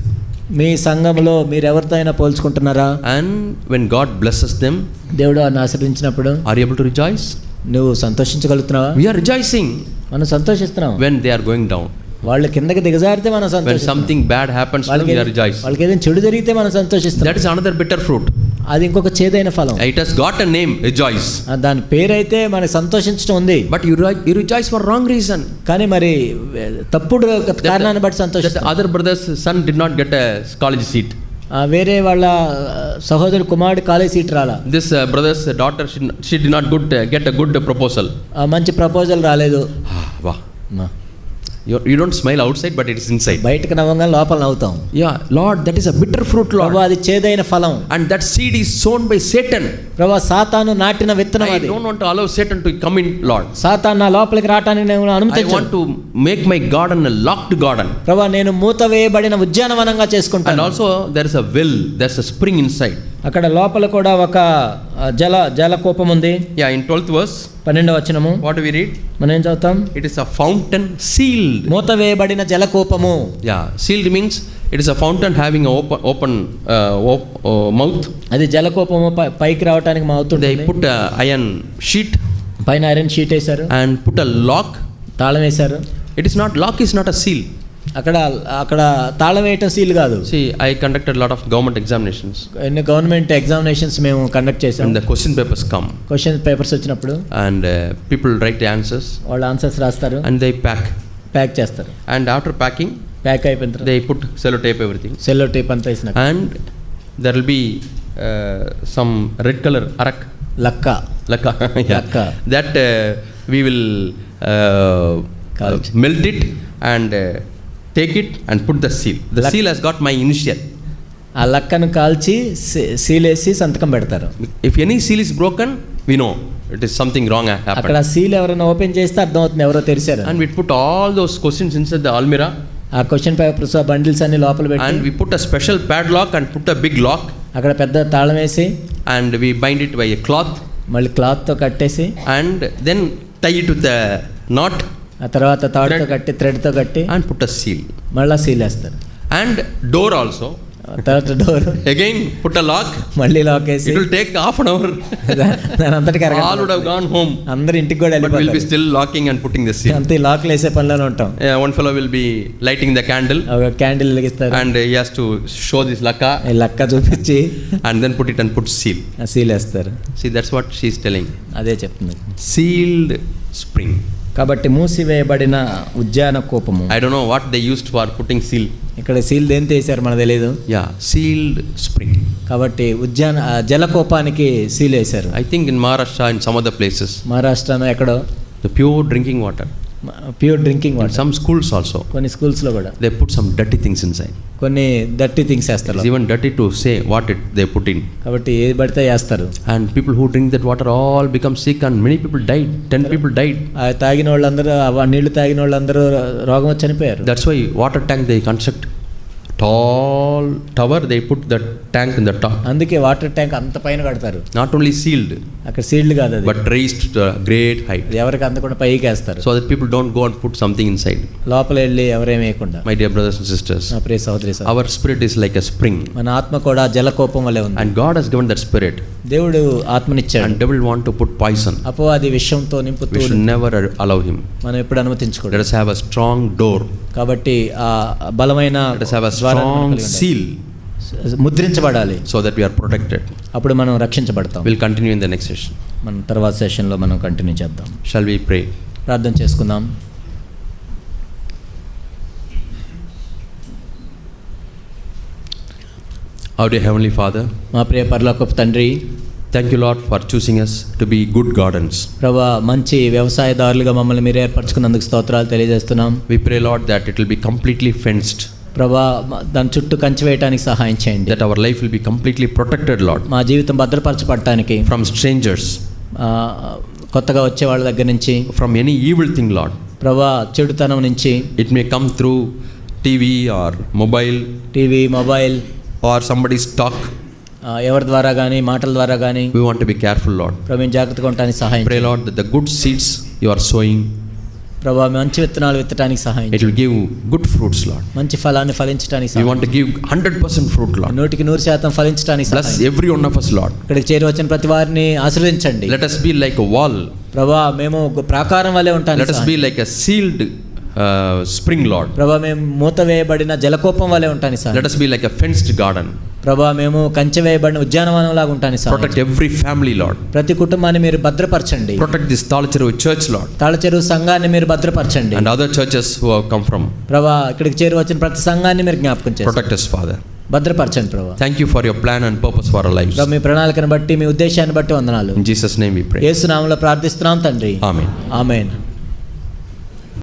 మీ సంఘంలో మీరు ఎవరితో అయినా పోల్చుకుంటున్నారా? And when God blesses them, దేవుడు వారిని ఆశీర్వదించినప్పుడు are you able to rejoice? నువ్వు సంతోషించగలుగుతున్నావా? We are rejoicing మనం సంతోషిస్తున్నాం. when they are going down. వాళ్ళు కిందకి దిగజారితే మనం When సంతోషిస్తాం. something bad happens to them, we are rejoicing. వాళ్ళకి ఏదైనా చెడు జరిగితే మనం సంతోషిస్తాం. That is another bitter fruit. అది ఇంకొక చేదైన ఫలం. It has got a name, rejoice. దాని పేరైతే మనకి సంతోషించడం ఉంది. But you rejoice for wrong reason. కానీ మరి తప్పుడు కారణాన్ని బట్టి సంతోషిస్తాం. Other brother's son did not get a college seat. వేరే వాళ్ళ సహోదరు కుమారుడు కాలేజ్ సీట్ రాలా. This brother's daughter, she did not get a good proposal. మంచి ప్రపోజల్ రాలేదు. Wow. You don't smile outside, but it is inside. బయటకు నవ్వంగా లోపల నవ్వుతాం. Yeah, Lord, that is a bitter fruit, Lord. ప్రభు అది చేదైన ఫలం. And that seed is sown by Satan. ప్రభు సాతాను నాటిన విత్తనం I అది. don't want to allow Satan to come in, Lord. సాతాను నా లోపలికి రావడానికి నేను I అనుమతించను. want to make my garden a locked garden. ప్రభు నేను మూత వేయబడిన ఉద్యానవనంగా చేసుకుంటాను. And also there is a well, there's a spring inside. అక్కడ లోపల కూడా ఒక జలకూపం ఉంది. Yeah, in 12th verse, 12వ వచనము what do we read? మనం ఏం చదువుతాం? It is a fountain sealed. మూత వేయబడిన జలకూపము. Yeah, sealed means it is a fountain having a open mouth. అది జలకూపము పైకి రావడానికి మౌతుంది. They put a iron sheet. పైన ఐరన్ షీట్ వేశారు. And put a lock. తాళం వేశారు. It is not, lock is not a seal. అక్కడ తాళం వేయటం సీల్ కాదు. See, I conducted a lot of government examinations. ఎన్ని గవర్నమెంట్ ఎగ్జామినేషన్స్ మేము కండక్ట్ చేసాం. And the question papers come. Question papers వచ్చినప్పుడు And people write the answers. వాళ్ళు answers రాస్తారు. And they pack చేస్తారు. And after packing, ప్యాక్ అయిపోయిన తర్వాత they put sellotape everything. సెల్లో టేప్ అంతా వేసినాక And there will be some red color arak. లక్క. Yeah. Lakka. That we will melt it and take it and put the seal. The seal has got my initial. ఆ లక్కను కాల్చి సీలేసి సంతకం పెడతారు. If any seal is broken, we know it is something wrong happened. అక్కడ seal ఎవరైనా open చేస్తే అర్థమవుతుంది ఎవరో తెరిచారు. And we put all those questions inside the almirah. ఆ క్వశ్చన్ పేపర్స్ బండిల్స్ అన్ని లోపల పెట్టి And we put a special padlock and put a big lock. అక్కడ పెద్ద తాళం వేసి And we bind it by a cloth. మళ్ళీ క్లాత్తో కట్టేసి And then tie it with a knot. ఆ తర్వాత తాడుతో కట్టి థ్రెడ్తో కట్టి And put a seal. మళ్ళీ సీల్ వేస్తారు. And door also. తర్వాత door Again put a lock. మళ్ళీ లాక్ వేసి It will take half an hour. దాని అంతటికి All would have gone home. అందరు ఇంటికి కూడా But we'll be వెళ్ళిపోతారు. still locking and putting the seal. అంతే లాక్లు వేసే పనిలోనే ఉంటాం. One fellow will be lighting the candle. ఒక క్యాండిల్ వెలిగిస్తారు. And he has to show this lakka ఈ లక్క చూపించి and then put it and put seal. ఆ సీల్ వేస్తారు. See, that's what she's telling. అదే చెప్తుంది. Sealed spring. కాబట్టి మూసివేయబడిన ఉద్యాన కోపము. I don't know what they used for putting seal. ఇక్కడ సీల్ దేంతో వేసారు మనకు తెలియదు. Yeah, sealed spring. కాబట్టి జలకోపానికి సీల్ వేశారు. I think in Maharashtra and some other places. మహారాష్ట్రలో ఎక్కడో The pure drinking water. Pure drinking In water. some schools also. కొన్ని స్కూల్స్లో కూడా They put some dirty things inside. కొన్ని డర్టీ థింగ్స్ వేస్తారు. It's even dirty to say what they put in. కాబట్టి ఏది పడితే వేస్తారు. And people who drink that water all become sick and many people died. 10 people died. ఆ తాగిన వాళ్ళందరూ ఆ నీళ్లు తాగిన వాళ్ళందరూ రోగం వచ్చి చనిపోయారు. That's why water tank they construct tall tower, they put that tank in the top. అందుకే వాటర్ ట్యాంక్ అంత పైన కడతారు. Not only sealed అక్కడ సీల్డ్ కాదు అది, but raised to a great height. అది ఎవరికి అందకుండా పైకి వేస్తారు. So that people don't go and put something inside. లోపల వెళ్ళి ఎవరేమి వేయకుండా. My dear brothers and sisters, నా ప్రియ సహోదరి సహోదరులారా, our spirit is like a spring. మన ఆత్మ కూడా జలకోపం వలె ఉంది. And God has given that spirit. దేవుడు ఆత్మనిచ్చాడు. And devil want to put poison. అపవాది విషంతో నింపుతూ We should never allow him. మనం ఎప్పుడు అనుమతించకూడదు. Let us have a strong door. కాబట్టి ఆ బలమైన Let us have a strong seal ముద్రించబడాలి. so that we are protected. అప్పుడు మనం రక్షించబడతాం. We'll continue in the next session. మనం తర్వాత సెషన్లో మనం కంటిన్యూ చేద్దాం. Shall we pray? ప్రార్థన చేసుకుందాం. Our dear Heavenly Father, మా ప్రియ పరలోకపు తండ్రి, thank you Lord for choosing us to be good gardens. ప్రభా మంచి వ్యవసాయదారులుగా మమ్మల్ని మీరు ఏర్పరచుకున్నందుకు స్తోత్రాలు తెలియజేస్తున్నాం. We pray Lord that it will be completely fenced, ప్రభా దాని చుట్టూ కంచె వేయడానికి సహాయం చేయండి. that our life will be completely protected Lord మా జీవితం భద్రపరచబడటానికి from strangers, కొత్తగా వచ్చే వాళ్ళ దగ్గర నుంచి, from any evil thing Lord. ప్రభా చెడుతనం నుంచి, It may come through TV or mobile TV, mobile or somebody's talk. ఎవరి ద్వారా కానీ మాటల ద్వారా కానీ We want to be careful Lord. ప్రభు మేము జాగ్రత్తగా ఉండటానికి సహాయం Pray Lord that the good seeds you are sowing, ప్రభా మంచి విత్తనాలు విత్తడానికి సహాయం it will give good fruits Lord. మంచి ఫలాన్ని ఫలించడానికి We సహాయం. want to give 100% fruit Lord. 100% ఫలించడానికి Bless సహాయం. every one of us Lord. ఇక్కడికి చేరి వచ్చిన ప్రతి వారిని ఆశీర్వదించండి. Let us be like a wall. ప్రభా మేము ప్రాకారం వలె ఉంటాను. Let us be like a sealed spring Lord. ప్రభా మేము మూత వేయబడిన జలకోపం వలె ఉంటాను sir. Let us be like a fenced garden. ప్రభా మేము కంచె వేయబడిన ఉద్యానవనం లాగా ఉంటాను sir. Protect every family Lord. ప్రతి కుటుంబాన్ని మీరు భద్రపరచండి. Protect this Talacheru church Lord. తాళచెరువు సంఘాన్ని మీరు భద్రపరచండి. And other churches who have come from. ప్రభా ఇక్కడికి చేరి వచ్చిన ప్రతి సంఘాన్ని మీరు జ్ఞాపకం చేయండి. Protect us Father. భద్రపరచండి ప్రభా. Thank you for your plan and purpose for our lives. ప్రభా మీ ప్రణాళికను బట్టి, మీ ఉద్దేశాన్ని బట్టి వందనాలు. In Jesus name we pray. యేసు నామములో ప్రార్థిస్తున్నాం తండ్రి. Amen. ఆమేన్.